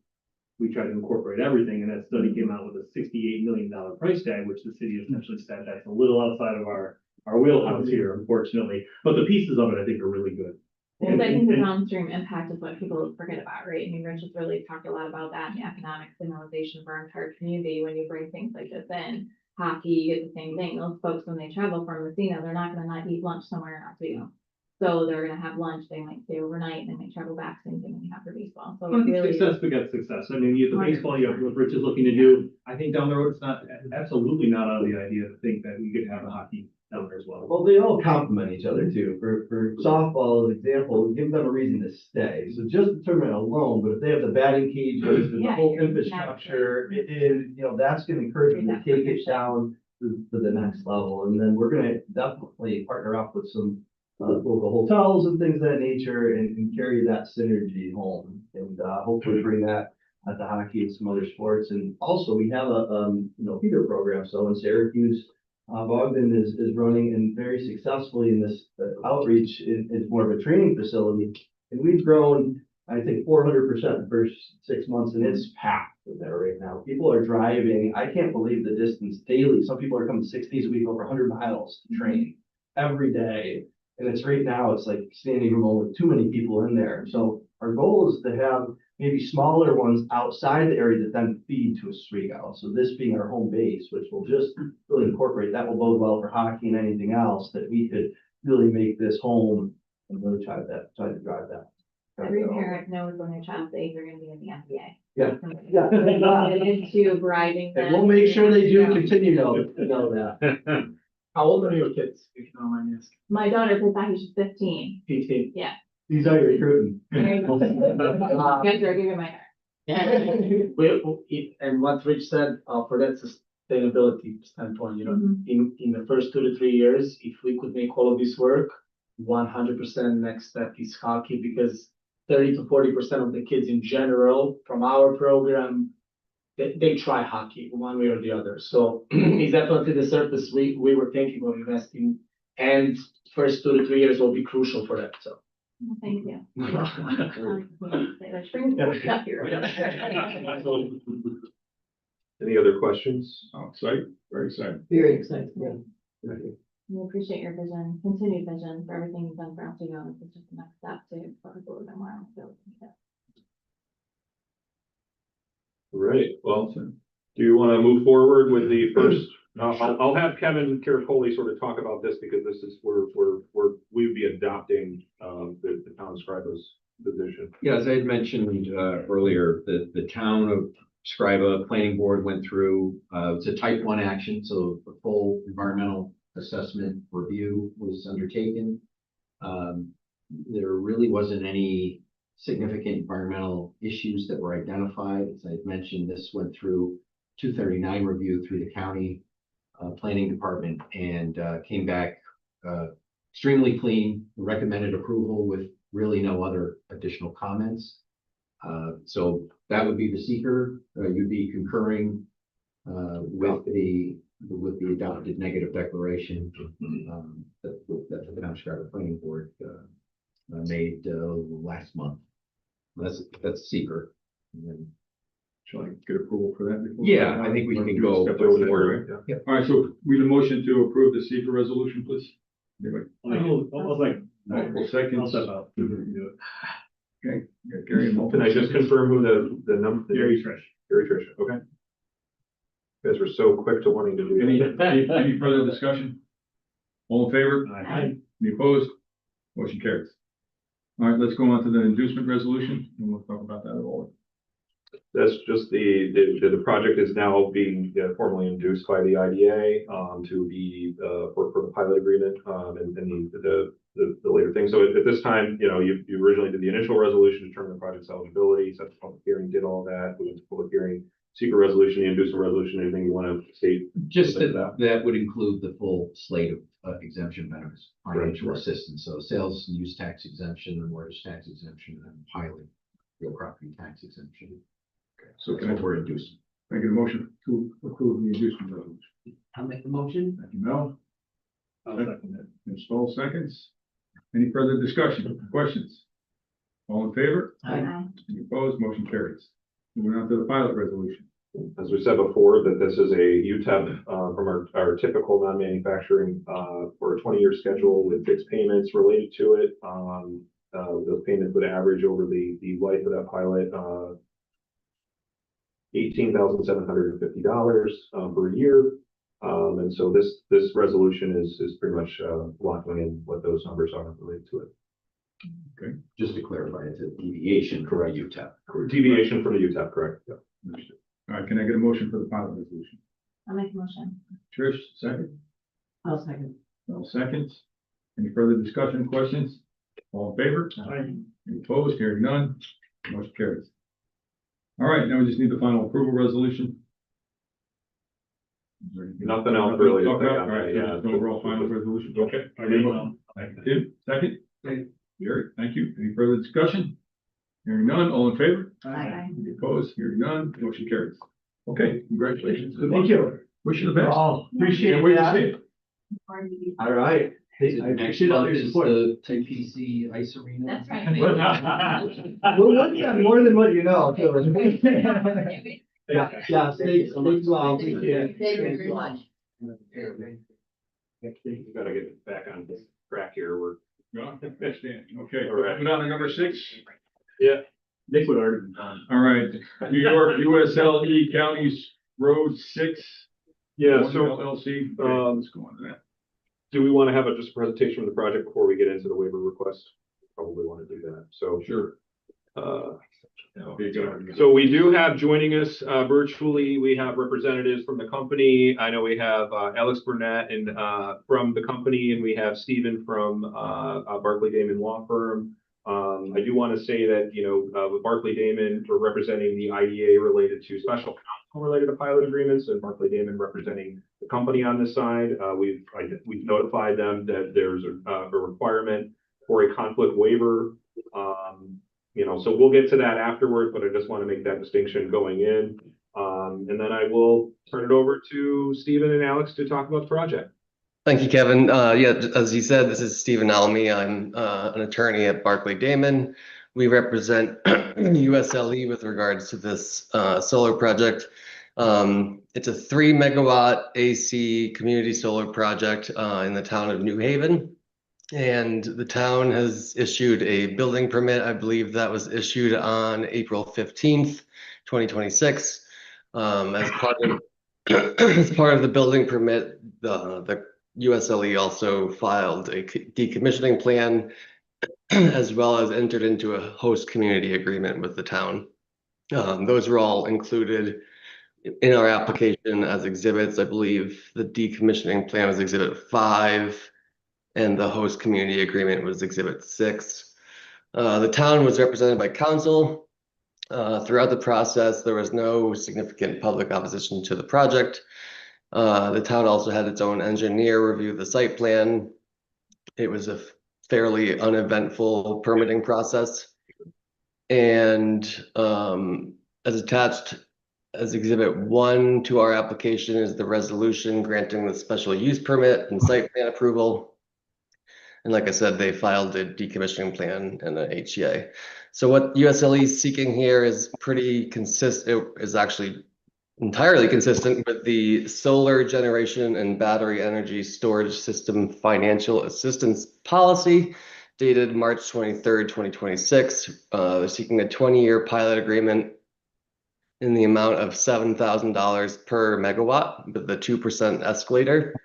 we tried to incorporate everything, and that study came out with a $68 million price tag, which the city essentially said that's a little outside of our wheelhouse here, unfortunately. But the pieces of it, I think, are really good. Because I think the downstream impact is what people forget about, right? I mean, Rich has really talked a lot about that, and the economic stimulation for our entire community. When you bring things like this in, hockey, you get the same thing. Those folks, when they travel from Messina, they're not gonna not eat lunch somewhere in Oswego. So they're gonna have lunch, they might stay overnight, and they might travel back, same thing we have for baseball. So Well, I it think really, success begets success. I mean, you have the baseball, you have what Rich is looking to do. I think down the road, it's not, absolutely not out of the idea to think that we could have a hockey down there as well. Well, they all complement each other too. For softball, as example, give them a reason to stay. So just the tournament alone, but if they have the batting cages and the Yeah, whole you're- infrastructure, you know, that's gonna encourage them to take it down to the next level. And then we're gonna definitely partner up with some local hotels and things of that nature and carry that synergy home. And hopefully bring that at the hockey and some other sports. And also we have a you know, feeder program. So in Syracuse, Bogdan is running and very successfully in this outreach. It's more of a training facility. And we've grown, I think, 400% the first 6 months, and it's packed in there right now. People are driving. I can't believe the distance daily. Some people are coming 6 days a week, over 100 miles to train every day. And it's right now, it's like standing room only, too many people in there. So our goal is to have maybe smaller ones outside the area that then feed to Oswego. So this being our home base, which will just really incorporate, that will bode well for hockey and anything else, that we could really make this home and really try to drive that. every parent knows when their child's age, they're gonna be in the NBA. Yeah. Into bribing them. And we'll make sure they do continue to know that. How old are your kids, if you don't mind me asking? My daughter plays hockey, she's 15. 18. These are recruiting. There you go. Guys are giving my And what Rich said, for that sustainability standpoint, you know, in the first 2 to 3 years, if we could make all of this work, 100% next step is hockey, because 30 to 40% of the kids in general from our program, they try hockey one way or the other. So it's definitely the surface we were thinking of investing, and first 2 to 3 years will be crucial for that. So. Thank you. Bring stuff here. Any other questions? Oh, exciting, very exciting. Very excited, yeah. We appreciate your vision, continued vision for everything you've done for Oswego. This is just the next step to focus a little bit more on. So, yeah. Right, well, do you want to move forward with the first? I'll have Kevin Caracoli sort of talk about this, because this is where we would be adopting the town scribe's position. Yeah, as I had mentioned earlier, the town of Scriba Planning Board went through, it's a type 1 action, so the full environmental assessment review was undertaken. There really wasn't any significant environmental issues that were identified. As I had mentioned, this went through 239 review through the county planning department, and came back extremely clean, recommended approval with really no other additional comments. So that would be the seeker. You'd be concurring with the adopted negative declaration that the town Scriba Planning Board made last month. That's secret. And then- Shall I get approval for that? before- Yeah, I think we can go Step over forward. there, right? Yep. All right, so we have a motion to approve the secret resolution, please. Anybody? I was like, Multiple seconds. I'll step out. Okay, yeah, Gary. and Can I just confirm who the number? Gary Trish. Gary Trish, okay. You guys were so quick to wanting to do that. Any further discussion? All in favor? Aye. Any opposed? Motion carries. All right, let's go on to the inducement resolution, and we'll talk about that at all. That's just the project is now being formally induced by the IDA to be for the pilot agreement and the later thing. So at this time, you know, you originally did the initial resolution, determine the project's eligibility, set the public hearing, did all that, we went to public hearing, secret resolution, the inducement resolution, anything you want to state? Just that would include the full slate of exemption benefits, financial Correct. assistance, so sales and use tax exemption, the mortgage tax exemption, and pilot real property tax exemption. So That's can I, what we're inducing. can I get a motion to approve the inducement resolution? I'll make the motion. Thank you, Mel. I'll second that. Ms. Stoll seconds. Any further discussion, questions? All in favor? Aye. Any opposed? Motion carries. Moving on to the pilot resolution. As we said before, that this is a UTEP from our typical non-manufacturing for a 20-year schedule with fixed payments related to it. Those payments would average over the life of that pilot $18,750 per year. And so this resolution is pretty much locking in what those numbers are related to it. Just to clarify, it's a deviation from a UTEP. Deviation from the UTEP, correct? Yep. Understood. All right, can I get a motion for the pilot resolution? I'll make a motion. Trish, second. I'll second. Mel seconds. Any further discussion, questions? All in favor? Aye. Any opposed? Hearing none. Motion carries. All right, now we just need the final approval resolution. Is there anything- Nothing else really to Talk say about? on All right, that, so yeah. just the overall final resolution. Okay. All right, Thank you. Tim, second. Gary, thank you. Any further discussion? Hearing none, all in favor? Aye. Any opposed? Hearing none, motion carries. Okay, congratulations. Good Thank luck. you. Wish you the best. Oh, appreciate Can't wait to that. see it. All right. Hey, I Next appreciate all month your is support. the TPC ice arena. That's right. We're working on more than what you know. Yeah, yeah, stay well, appreciate it. Thank you very much. You gotta get back on this track here. We're Yeah, understand. Okay, All right. moving on to number 6. Nick would already been done. All right, New York USLE Counties Road 6. Yeah, One so LLC. Okay, let's go on to that. do we want to have just a presentation of the project before we get into the waiver request? Probably want to do that. So, Sure. uh, Okay, go ahead. so we do have joining us virtually, we have representatives from the company. I know we have Alex Burnett and from the company, and we have Stephen from Barclay Damon Law Firm. I do want to say that, you know, with Barclay Damon, we're representing the IDA related to special counsel related to pilot agreements, and Barclay Damon representing the company on this side. We've notified them that there's a requirement for a conflict waiver. You know, so we'll get to that afterward, but I just want to make that distinction going in. And then I will turn it over to Stephen and Alex to talk about the project. Thank you, Kevin. Yeah, as you said, this is Stephen Almy. I'm an attorney at Barclay Damon. We represent USLE with regards to this solar project. It's a 3 megawatt AC community solar project in the town of New Haven. And the town has issued a building permit. I believe that was issued on April 15th, 2026. As part of the building permit, the USLE also filed a decommissioning plan as well as entered into a host community agreement with the town. Those were all included in our application as exhibits. I believe the decommissioning plan was exhibit 5 and the host community agreement was exhibit 6. The town was represented by council. Throughout the process, there was no significant public opposition to the project. The town also had its own engineer review the site plan. It was a fairly uneventful permitting process. And as attached as exhibit 1 to our application is the resolution granting the special use permit and site plan approval. And like I said, they filed a decommissioning plan and an HEA. So what USLE is seeking here is pretty consistent, is actually entirely consistent with the Solar Generation and Battery Energy Storage System Financial Assistance Policy dated March 23rd, 2026. They're seeking a 20-year pilot agreement in the amount of $7,000 per megawatt with a 2% escalator,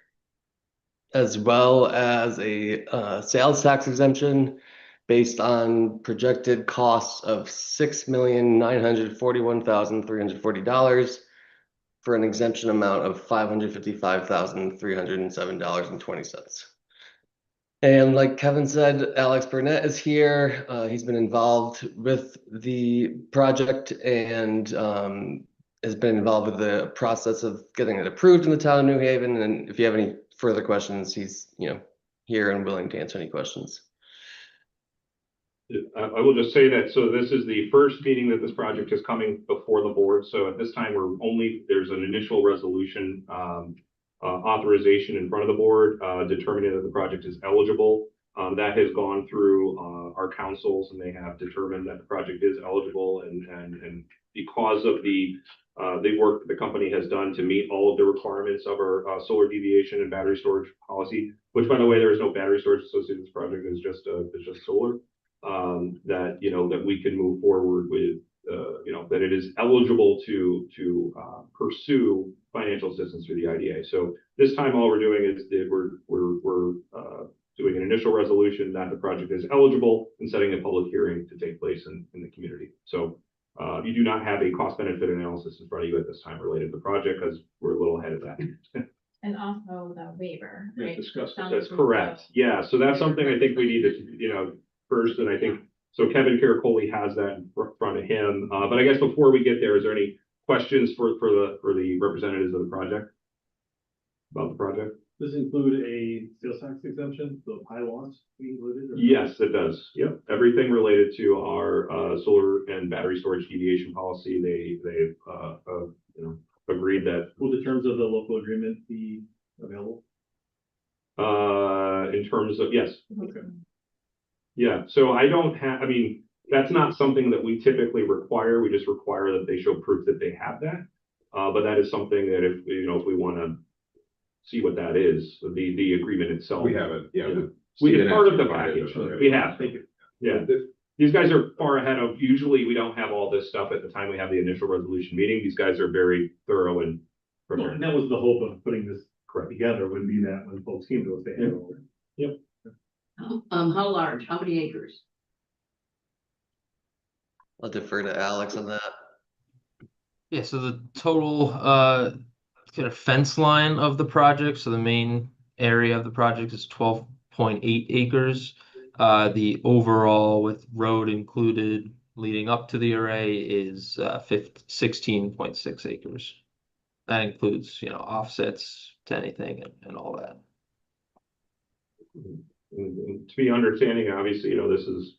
as well as a sales tax exemption based on projected costs of $6,941,340 for an exemption amount of $555,307.20. And like Kevin said, Alex Burnett is here. He's been involved with the project and has been involved with the process of getting it approved in the town of New Haven. And if you have any further questions, he's here and willing to answer any questions. I will just say that, so this is the first meeting that this project is coming before the board. So at this time, there's an initial resolution authorization in front of the board, determining that the project is eligible. That has gone through our councils, and they have determined that the project is eligible. And because of the work that the company has done to meet all of the requirements of our solar deviation and battery storage policy, which, by the way, there is no battery storage associated with this project. It's just solar. That we can move forward with, that it is eligible to pursue financial assistance through the IDA. So this time, all we're doing is that we're doing an initial resolution that the project is eligible and setting a public hearing to take place in the community. So you do not have a cost benefit analysis in front of you at this time related to the project, because we're a little ahead of that. And also the waiver, We right? discussed it. That's correct. Yeah, so that's something I think we need to, first, and I think, so Kevin Caracoli has that in front of him. But I guess before we get there, is there any questions for the representatives of the project? About the project? Does it include a sales tax exemption, the pylons we included? Yes, it does. Yep. Everything related to our solar and battery storage deviation policy, they've agreed that. Will the terms of the local agreement be available? In terms of, yes. Okay. Yeah, so that's not something that we typically require. We just require that they show proof that they have that. But that is something that if we want to see what that is, the agreement itself. We have it, yeah. It's part of the package. We have. Thank you. Yeah. These guys are far ahead of, usually we don't have all this stuff at the time we have the initial resolution meeting. These guys are very thorough and prepared. And that was the hope of putting this Correct. together, would be that when folks came to us, they had all. Yep. How large? How many acres? I'll defer to Alex on that. Yeah, so the total kind of fence line of the project, so the main area of the project is 12.8 acres. The overall with road included leading up to the array is 16.6 acres. That includes, offsets to anything and all that. And to be understanding, obviously,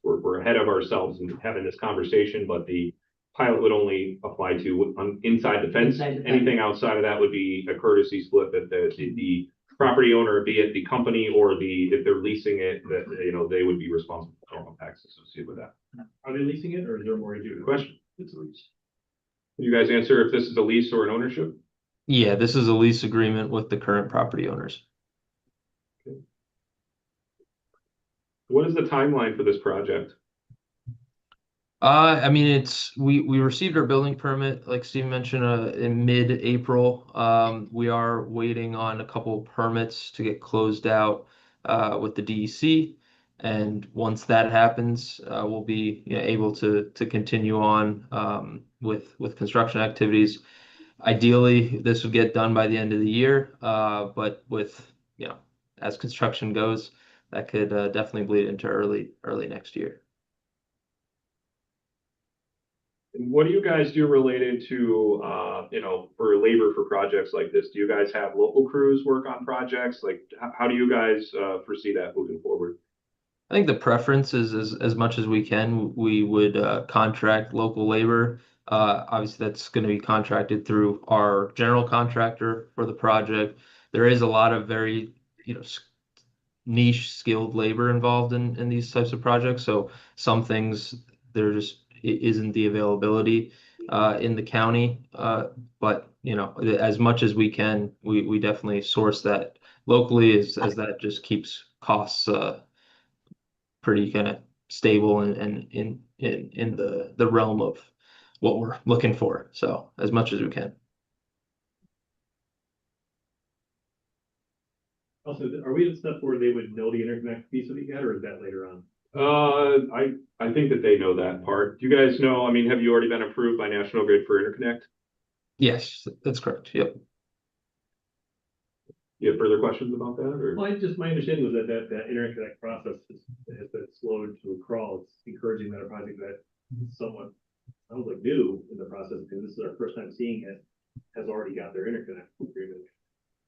we're ahead of ourselves in having this conversation, but the pilot would only apply to inside the fence. Inside the fence. Anything outside of that would be a courtesy split that the property owner, be it the company or if they're leasing it, that, they would be responsible for all tax associated with that. Are they leasing it, or is there more to do? Good question. It's a lease. Can you guys answer if this is a lease or an ownership? Yeah, this is a lease agreement with the current property owners. What is the timeline for this project? We received our building permit, like Steve mentioned, in mid-April. We are waiting on a couple of permits to get closed out with the DEC. And once that happens, we'll be able to continue on with construction activities. Ideally, this would get done by the end of the year, but with, as construction goes, that could definitely bleed into early next year. And what do you guys do related to, for labor for projects like this? Do you guys have local crews work on projects? Like, how do you guys foresee that moving forward? I think the preference is as much as we can, we would contract local labor. Obviously, that's going to be contracted through our general contractor for the project. There is a lot of very, niche skilled labor involved in these types of projects. So some things there just isn't the availability in the county. But you know, as much as we can, we definitely source that locally as that just keeps costs pretty kind of stable and in the realm of what we're looking for. So as much as we can. Also, are we at a step where they would know the interconnect piece of it yet, or is that later on? I think that they know that part. Do you guys know, I mean, have you already been approved by National Grid for interconnect? Yes, that's correct. Yep. You have further questions about that, or? Well, my understanding was that interconnect process has been slowed to a crawl. It's encouraging that a project that somewhat sounds like new in the process, because this is our first time seeing it, has already got their interconnect agreement.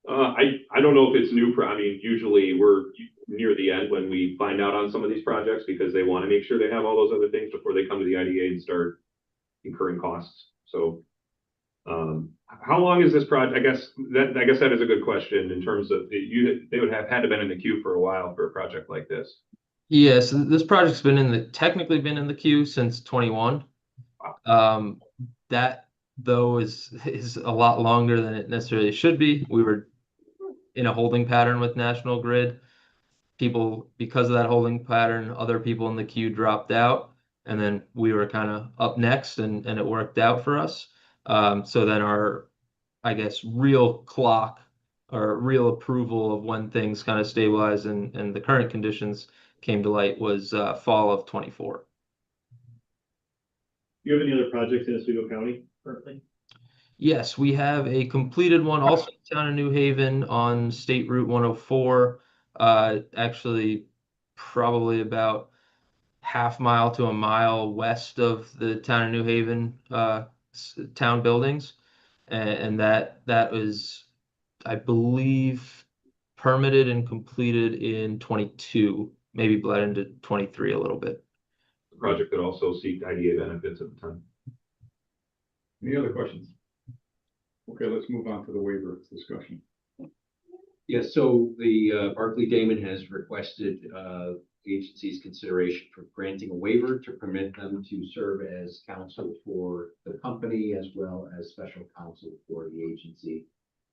I don't know if it's new, I mean, usually we're near the end when we find out on some of these projects because they want to make sure they have all those other things before they come to the IDA and start incurring costs. So, how long is this project? I guess that is a good question in terms of they would have had to been in the queue for a while for a project like this. Yes, this project's been technically been in the queue since 21. That though is a lot longer than it necessarily should be. We were in a holding pattern with National Grid. People, because of that holding pattern, other people in the queue dropped out, and then we were kind of up next, and it worked out for us. So then our, I guess, real clock or real approval of when things kind of stabilized and the current conditions came to light was fall of 24. Do you have any other projects in Oswego County currently? Yes, we have a completed one also in town of New Haven on State Route 104. Actually, probably about half mile to a mile west of the town of New Haven town buildings, and that was, I believe, permitted and completed in 22, maybe bled into 23 a little bit. The project could also seek IDA benefits at the time. Any other questions? Okay, let's move on to the waiver discussion. Yes, so the Barclay Damon has requested the agency's consideration for granting a waiver to permit them to serve as counsel for the company as well as special counsel for the agency,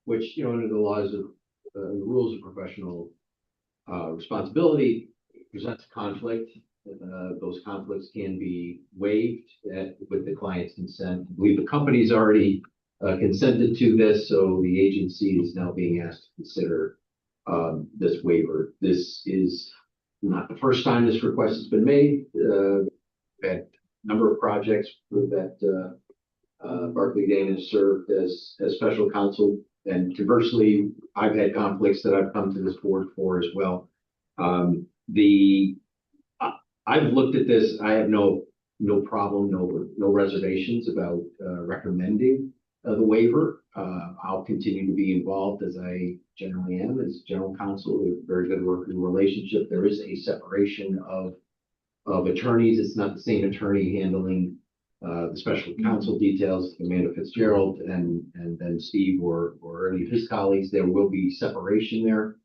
which, you know, under the laws of the rules of professional responsibility presents conflict. Those conflicts can be waived with the client's consent. I believe the company's already consented to this, so the agency is now being asked to consider this waiver. This is not the first time this request has been made. Had a number of projects that Barclay Damon has served as special counsel, and conversely, I've had conflicts that I've come to this board for as well. I've looked at this. I have no problem, no reservations about recommending the waiver. I'll continue to be involved as I generally am as general counsel. We have a very good working relationship. There is a separation of attorneys. It's not the same attorney handling the special counsel details, Amanda Fitzgerald, and then Steve or any of his colleagues. There will be separation there.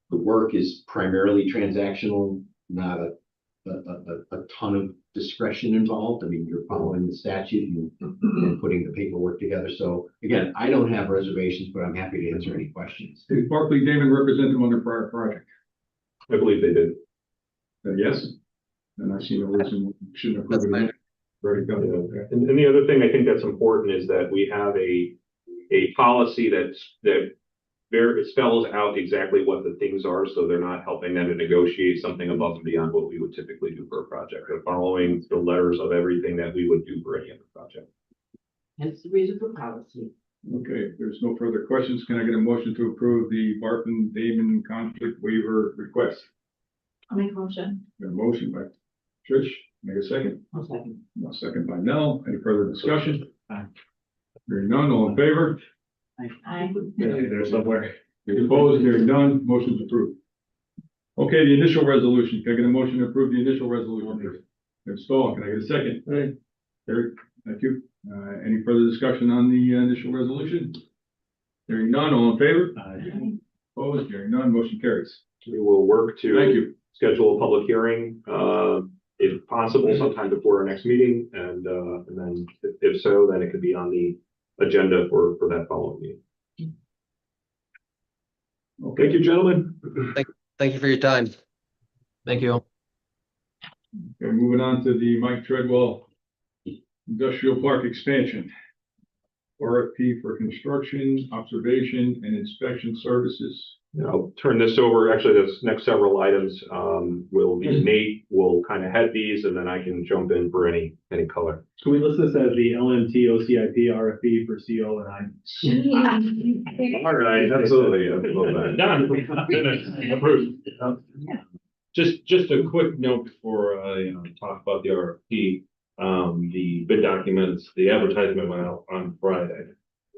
The work is primarily transactional, not a ton of discretion involved. I mean, you're following the statute and putting the paperwork together. So again, I don't have reservations, but I'm happy to answer any questions. Did Barclay Damon represent them on their prior project? I believe they did. Yes? And I see no reason we shouldn't approve That's it. fine. Already got it, okay. And the other thing I think that's important is that we have a policy that it spells out exactly what the things are, so they're not helping them to negotiate something above and beyond what we would typically do for a project. They're following the letters of everything that we would do for any other project. Hence the reason for policy. Okay, if there's no further questions, can I get a motion to approve the Barclay Damon conflict waiver request? I'll make a motion. Got a motion by Trish, make a second. One second. A second by Nell. Any further discussion? Aye. Hearing none, all in favor? Aye. There somewhere. Any opposed? Hearing none, motion's approved. Okay, the initial resolution. Can I get a motion to approve the initial resolution? Ms. Stahl, can I get a second? Aye. Eric, thank you. Any further discussion on the initial resolution? Hearing none, all in favor? Aye. Opposed, hearing none, motion carries. We will work to. Thank you. Schedule a public hearing, if possible, sometime before our next meeting, and then if so, then it could be on the agenda for that following meeting. Thank you, gentlemen. Thank you for your time. Thank you. Okay, moving on to the Mike Treadwell Industrial Park expansion. RFP for construction, observation, and inspection services. I'll turn this over. Actually, this next several items will be Nate will kind of head these, and then I can jump in for any color. Can we list this as the LMT OCIP RFP for CO and I? All right, absolutely. Done. Approved. Just a quick note before I talk about the RFP. The bid documents, the advertisement went out on Friday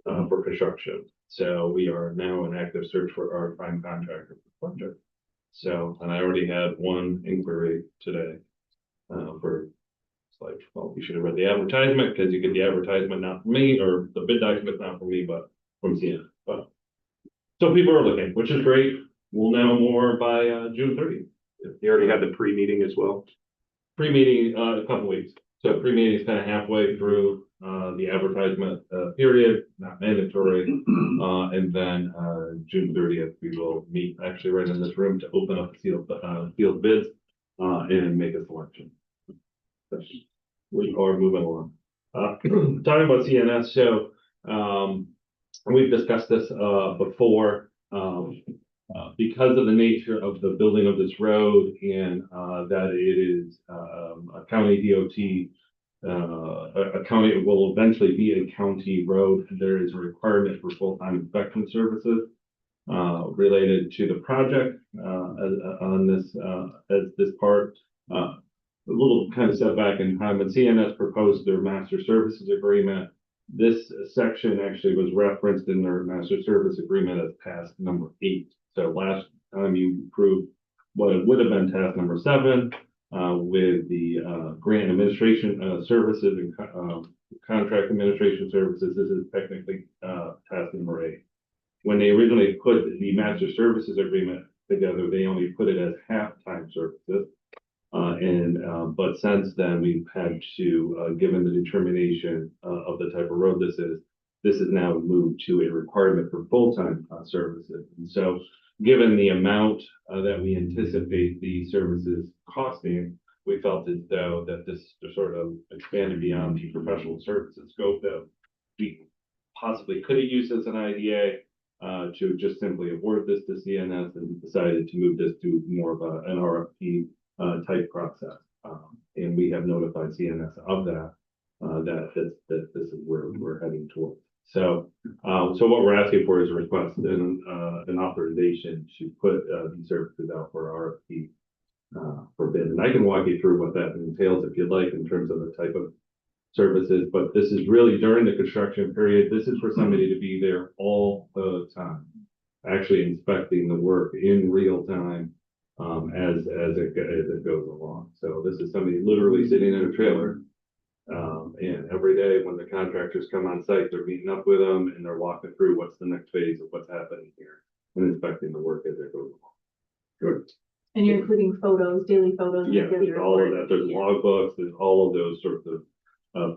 for construction. So we are now in active search for our prime contractor for the project. So, and I already had one inquiry today it's like, well, you should have read the advertisement because you get the advertisement not from me, or the bid document not from me, but from CN. But so people are looking, which is great. We'll know more by June 30th. You already had the pre-meeting as well. Pre-meeting a couple weeks. So pre-meeting is kind of halfway through the advertisement period, not mandatory. And then June 30th, we will meet actually right in this room to open up the sealed bids and make a selection. We are moving along. Talking about CNS, so we've discussed this before. Because of the nature of the building of this road and that it is a county DOT, a county, it will eventually be a county road. There is a requirement for full-time inspection services related to the project on this as this part. A little kind of setback in time, but CNS proposed their master services agreement. This section actually was referenced in their master service agreement as task number 8. So last time you approved what it would have been task number 7 with the grant administration services and contract administration services. This is technically task number 8. When they originally put the master services agreement together, they only put it as half-time services. But since then, we've had to, given the determination of the type of road this is now moved to a requirement for full-time services. And so, given the amount that we anticipate the services costing, we felt as though that this sort of expanded beyond the professional services scope that we possibly could have used as an IDA to just simply award this to CNS, and decided to move this to more of an RFP type process. And we have notified CNS of that, that this is where we're heading towards. So what we're asking for is a request and an authorization to put these services out for RFP for bid. And I can walk you through what that entails if you'd like in terms of the type of services, but this is really during the construction period. This is for somebody to be there all the time, actually inspecting the work in real time as it goes along. So this is somebody literally sitting in a trailer. And every day when the contractors come on site, they're meeting up with them and they're walking through what's the next phase of what's happening here and inspecting the work as it goes along. Good. And you're including photos, daily photos. Yeah, daily there's all of reports. that. There's logbooks, there's all of those sorts of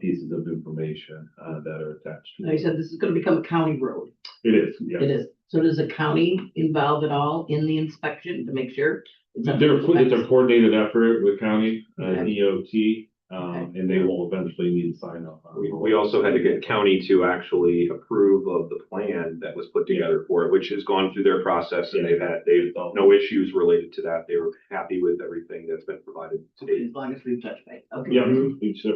pieces of information that are attached to Now, you it. said this is gonna become a county road. It is, yes. It is. So does the county involved at all in the inspection to make sure? It's up to It's a specs? coordinated effort with county, Okay. DOT, and they will eventually need to sign off on it. We also had to get county to actually approve of the plan that was put together for it, which has gone through their process, and they've no issues related to that. They were happy with everything that's been provided today. As long as we've touched base. Okay. Yeah.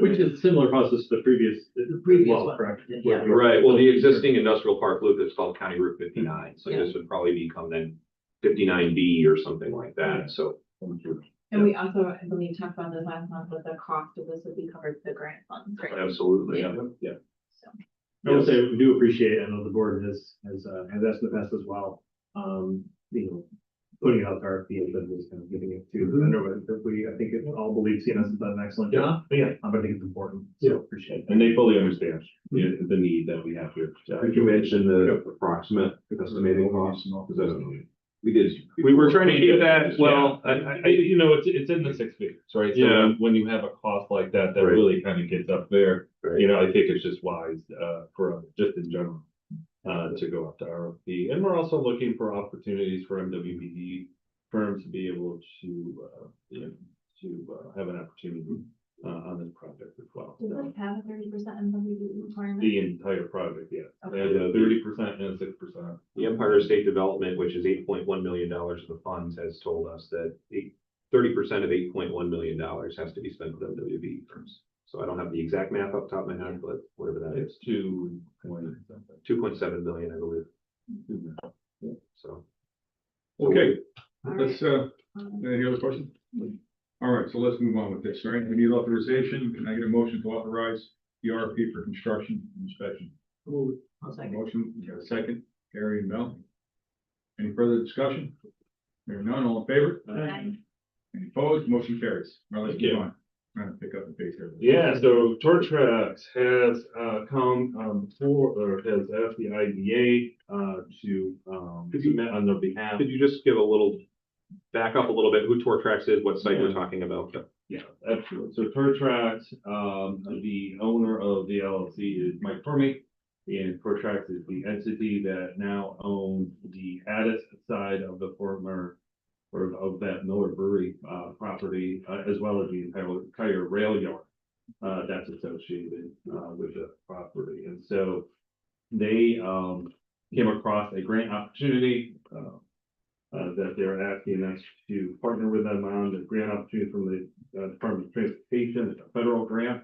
Which is similar process to the previous. The previous well, one. correct. Yeah. Right, well, the existing industrial park loop is called County Route 59, so Yeah. this would probably become then 59B or something like that, so. And we also, I believe, talked about this last month, that the cost of this would be covered through the grant funds, right? Absolutely, Yeah. yeah. So, I will say, we do appreciate, I know the board has asked in the past as well, putting it out to RFP, but just kind of giving it to the vendor. I think it all believe CNS has done an excellent job. Yeah. I think it's important, Yeah. so appreciate it. And they fully understand the need that we have here. Did you mention the approximate estimated cost? Is that We did. We were trying to keep that, well, You know, it's in the six figures, right? So Yeah. when you have a cost like that, that Right. really kind of gets up there. Right. You know, I think it's just wise, for us, just in general, to go up to RFP. And we're also looking for opportunities for MWBD firms to be able to, you know, to have an opportunity, on this project as well. Does it have a 30% MWD requirement? The entire project, yes. They have Okay. a 30% and a 6%. The Empire State Development, which is $8.1 million of the funds, has told us that 30% of $8.1 million has to be spent with MWB firms. So I don't have the exact math off the top of my head, but whatever that is, It's 2.7. 2.7 million, I believe. So. Okay, All let's, any other questions? All right, so let's move on with this, all right? We need authorization. Can I get a motion to authorize the RFP for construction and inspection? I'll second. Motion, we got a second, Gary and Mel. Any further discussion? Hearing none, all in favor? Aye. Any opposed? Motion carries. All right, let's Thank move you. on. Trying to pick up the pace here. Yeah, so Tortrax has come before, or has asked the IDA to submit on their behalf. Could you just give a little, back up a little bit, who Tortrax is, what site we're talking about? Yeah, absolutely. So Tortrax, the owner of the LLC is Mike Tormey. And Tortrax is the entity that now owns the Addis side of the former, or of that Miller Brewery property, as well as the entire rail yard that's associated with the property. And so they came across a grant opportunity that they're asking us to partner with them on. The grant opportunity from the Department of Transportation. It's a federal grant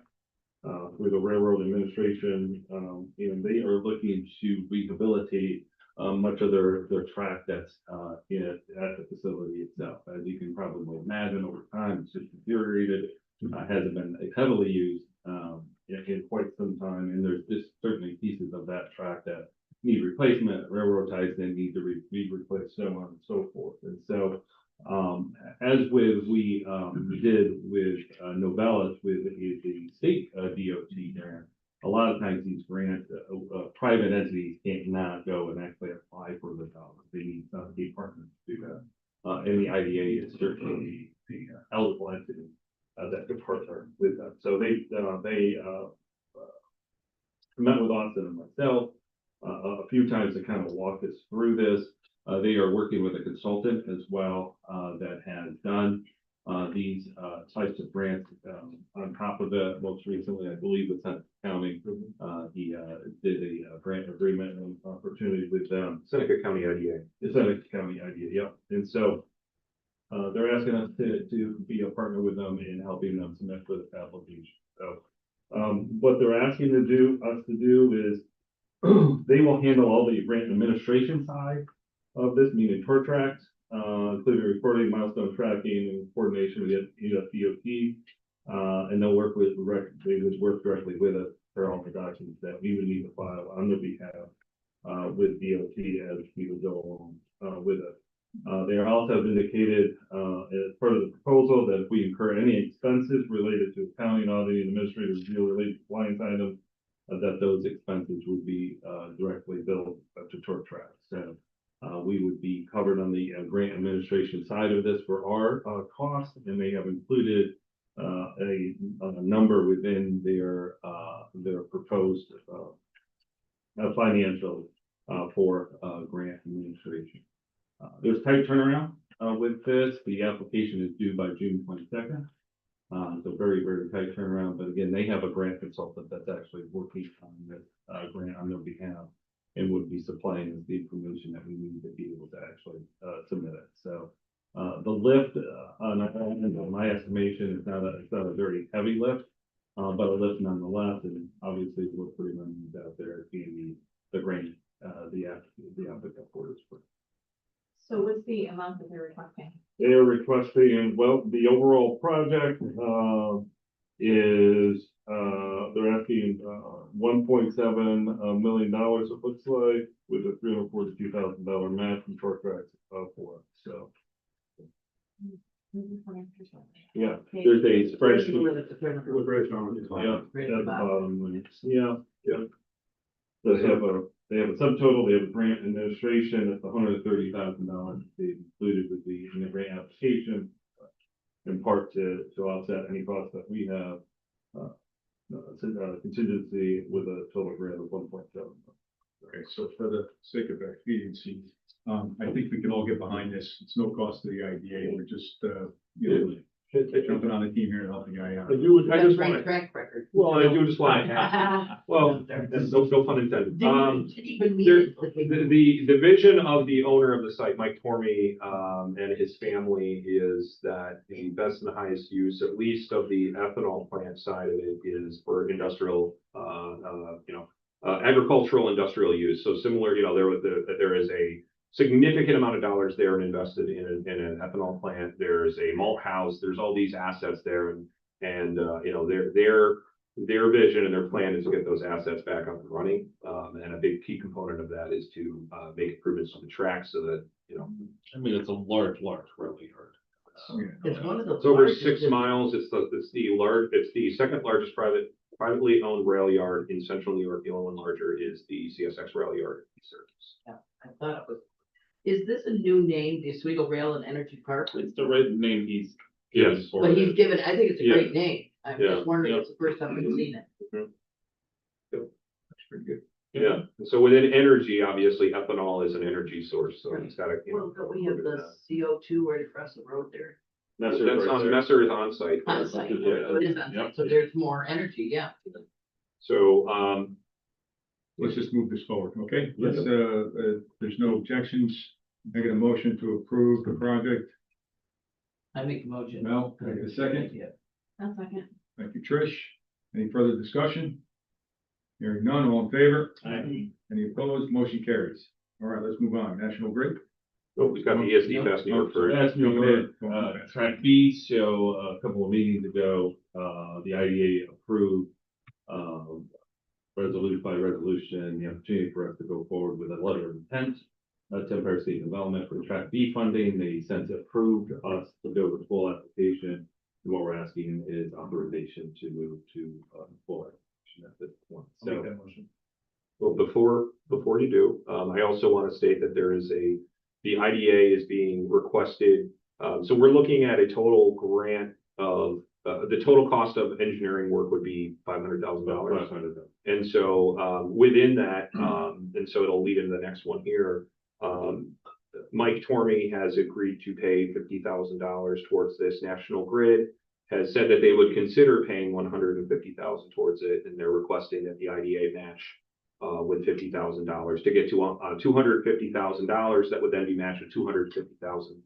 through the Railroad Administration. And they are looking to rehabilitate much of their track that's at the facility itself. As you can probably imagine, over time, it's just deteriorated, hasn't been heavily used in quite some time. And there's just certainly pieces of that track that need replacement, railroad ties then need to be replaced, so on and so forth. And so, as we did with Novelis with the state DOT grant, a lot of times these grants, private entities can't not go and actually apply for the dollars. They need state partners to do that. And the IDA is certainly the eligible entity that could partner with them. So they met with Austin and myself a few times to kind of walk us through this. They are working with a consultant as well that has done these types of grants. On top of that, most recently, I believe with Seneca County, he did a grant agreement and opportunity with them. Seneca County IDA. The Seneca County IDA, yep. And so they're asking us to be a partner with them in helping them submit for this application. So what they're asking us to do is they will handle all the grant administration side of this, meaning Tortrax, including reporting, milestone tracking, and coordination with US DOT. And they would work directly with us for all the documents that we would need to file on their behalf with DOT as we would go along with us. They also have indicated as part of the proposal that if we incur any expenses related to accounting, auditing, administrative review related to compliance items, that those expenses would be directly billed to Tortrax. So we would be covered on the grant administration side of this for our costs, and they have included a number within their proposed financials for grant administration. There's tight turnaround with this. The application is due by June 22nd. So very, very tight turnaround. But again, they have a grant consultant that's actually working on this grant on their behalf and would be supplying us the information that we need to be able to actually submit it. So the lift, on my estimation, it's not a very heavy lift, but a lift nonetheless. And obviously, we're putting them out there being the grant, the applicant for this. So what's the amount that they're requesting? They're requesting, well, the overall project is they're asking $1.7 million, it looks like, with a $342,000 match from Tortrax for it. So, yeah, there's a spreadsheet. Yeah, at the bottom. Yeah, yeah. So they have have a subtotal, they have a grant administration, that's $130,000 they included with in the grant application. In part to offset any costs that we have, contingency with a total grant of 1.7. Okay, so for the sake of expediency, I think we can all get behind this. It's no cost to the IDA. We're just, jumping on the team here to help the guy out. I That's just great want to, track record. well, I do just want to, well, no pun intended. Didn't even mean there- it. The vision of the owner of the site, Mike Tormey, and his family is that the best and highest use, at least of the ethanol plant side of it, is for industrial, agricultural industrial use. So similar, there is a significant amount of dollars there and invested in an ethanol plant. There's a malt house. There's all these assets there, and their vision and their plan is to get those assets back up and running. And a big key component of that is to make improvements to the track so that, I mean, it's a large rail yard. It's one of the. it's over largest 6 miles. It's the second largest privately owned rail yard in central New York. The only one larger is the CSX rail yard. I thought it was. Is this a new name, the Oswego Rail and Energy Park? It's the right name he's. Yes. for But it. he's given, I think it's a great name. I'm Yeah. just wondering, it's the first time I've seen it. That's pretty good. Yeah. And so within energy, obviously ethanol is an energy source. So it's got to, Well, but we have the CO2 right across the road there. That's That's on Messer's on site. On site, Yeah. so it is on site, so there's more energy, yeah. So, Let's just move this forward, okay? There's no objections. I get a motion to approve the project. I make the motion. Mel, can I get a second? Yeah. I'll second. Thank you, Trish. Any further discussion? Hearing none, all in favor? Aye. Any opposed? Motion carries. All right, let's move on. National Grid. we've got the ESD Fest New York for. That's New York, track B, so a couple of meetings ago, the IDA approved, resolution, the opportunity for us to go forward with a letter of intent, temporary state development for the track B funding. They since approved us to go with full application. And what we're asking is authorization to move to, full application at this point. So, Well, before you do, I also want to state that the IDA is being requested. So we're looking at a total grant of, the total cost of engineering work would be $500,000. And so, within that, and so it'll lead into the next one here. Mike Tormey has agreed to pay $50,000 towards this. National Grid has said that they would consider paying $150,000 towards it, and they're requesting that the IDA match with $50,000 to get to $250,000. That would then be matched with $250,000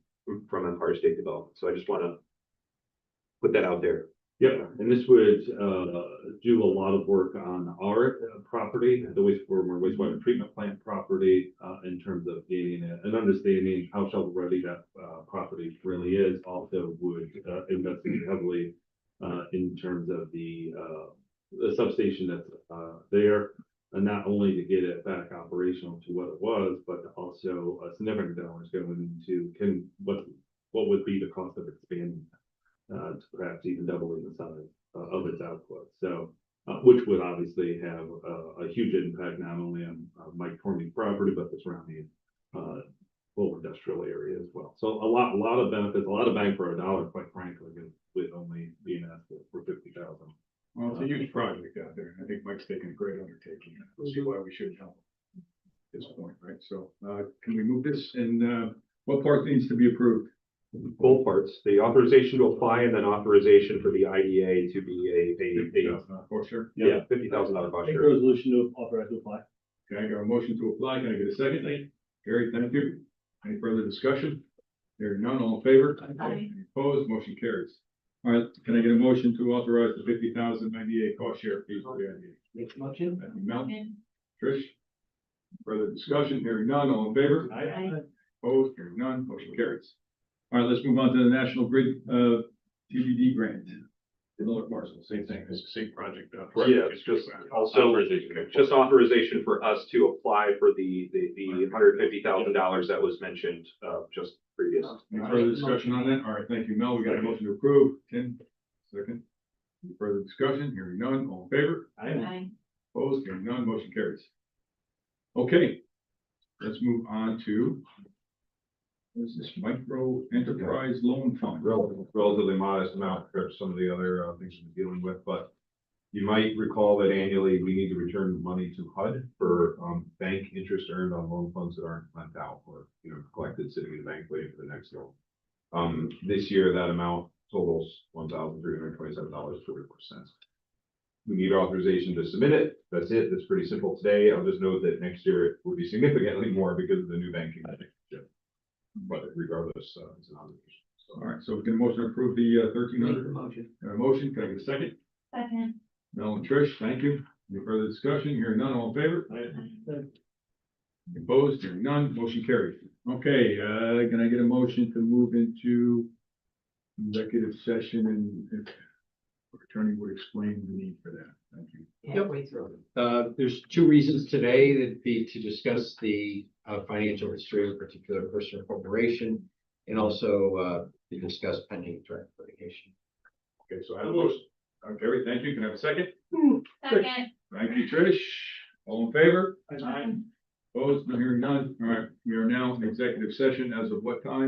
from Empire State Development. So I just want to put that out there. yeah, and this would, do a lot of work on our property, the wastewater treatment plant property, in terms of gaining an understanding how shovel ready that, property really is. Also would, investigate heavily, in terms of the substation that's, there. And not only to get it back operational to what it was, but also significant dollars going into what would be the cost of expanding to perhaps even doubling the size of its output. So, which would obviously have a huge impact not only on Mike Tormey's property, but the surrounding whole industrial area as well. So a lot of benefits, a lot of bang for a dollar, quite frankly, with only being asked for $50,000. Well, it's a huge project out there. I think Mike's taking a great undertaking. We'll see why we should help at this point, right? So, can we move this and, what part needs to be approved? Both parts, the authorization to apply and then authorization for the IDA to be For sure. $50,000 cost Make a share. resolution to authorize to apply. Okay, I got a motion to apply. Can I get a second? Gary, thank you. Any further discussion? Hearing none, all in favor? Aye. Any opposed? Motion carries. All right, can I get a motion to authorize the 50,000 IDA cost share fee for the IDA? Make the motion. Thank you, Mel. Trish? Further discussion? Hearing none, all in favor? Aye. Opposed? Hearing none, motion carries. All right, let's move on to the National Grid, TBD grant. Another parcel, same thing, it's the same project. Yeah, it's just also just authorization for us to apply for the $150,000 that was mentioned just previous. Any further discussion on that? All right, thank you, Mel. We got a motion to approve. Tim, second. Any further discussion? Hearing none, all in favor? Aye. Opposed? Hearing none, motion carries. Okay, let's move on to what is this micro enterprise loan fund? Relatively modest amount compared to some of the other things we're dealing with, but you might recall that annually we need to return money to HUD for bank interest earned on loan funds that aren't lent out or, collected sitting in the bank waiting for the next loan. This year, that amount totals $1,327.44. We need authorization to submit it. That's it. That's pretty simple today. I'll just note that next year it will be significantly more because of the new banking relationship. But regardless, it's an obligation. All right, so we can motion to approve the Make the 1,300. motion. Motion, can I get a second? Second. Mel and Trish, thank you. Any further discussion? Hearing none, all in favor? Opposed? Hearing none, motion carried. Okay, can I get a motion to move into executive session and if our attorney would explain the need for that? Thank you. Halfway through. There's two reasons today. That'd be to discuss the financial history of a particular person or corporation, and also to discuss pending direct litigation. Okay, so I have a motion. Carrie, thank you. Can I have a second? Second. Thank you, Trish. All in favor? Opposed? Hearing none. All right, we are now in executive session as of what time?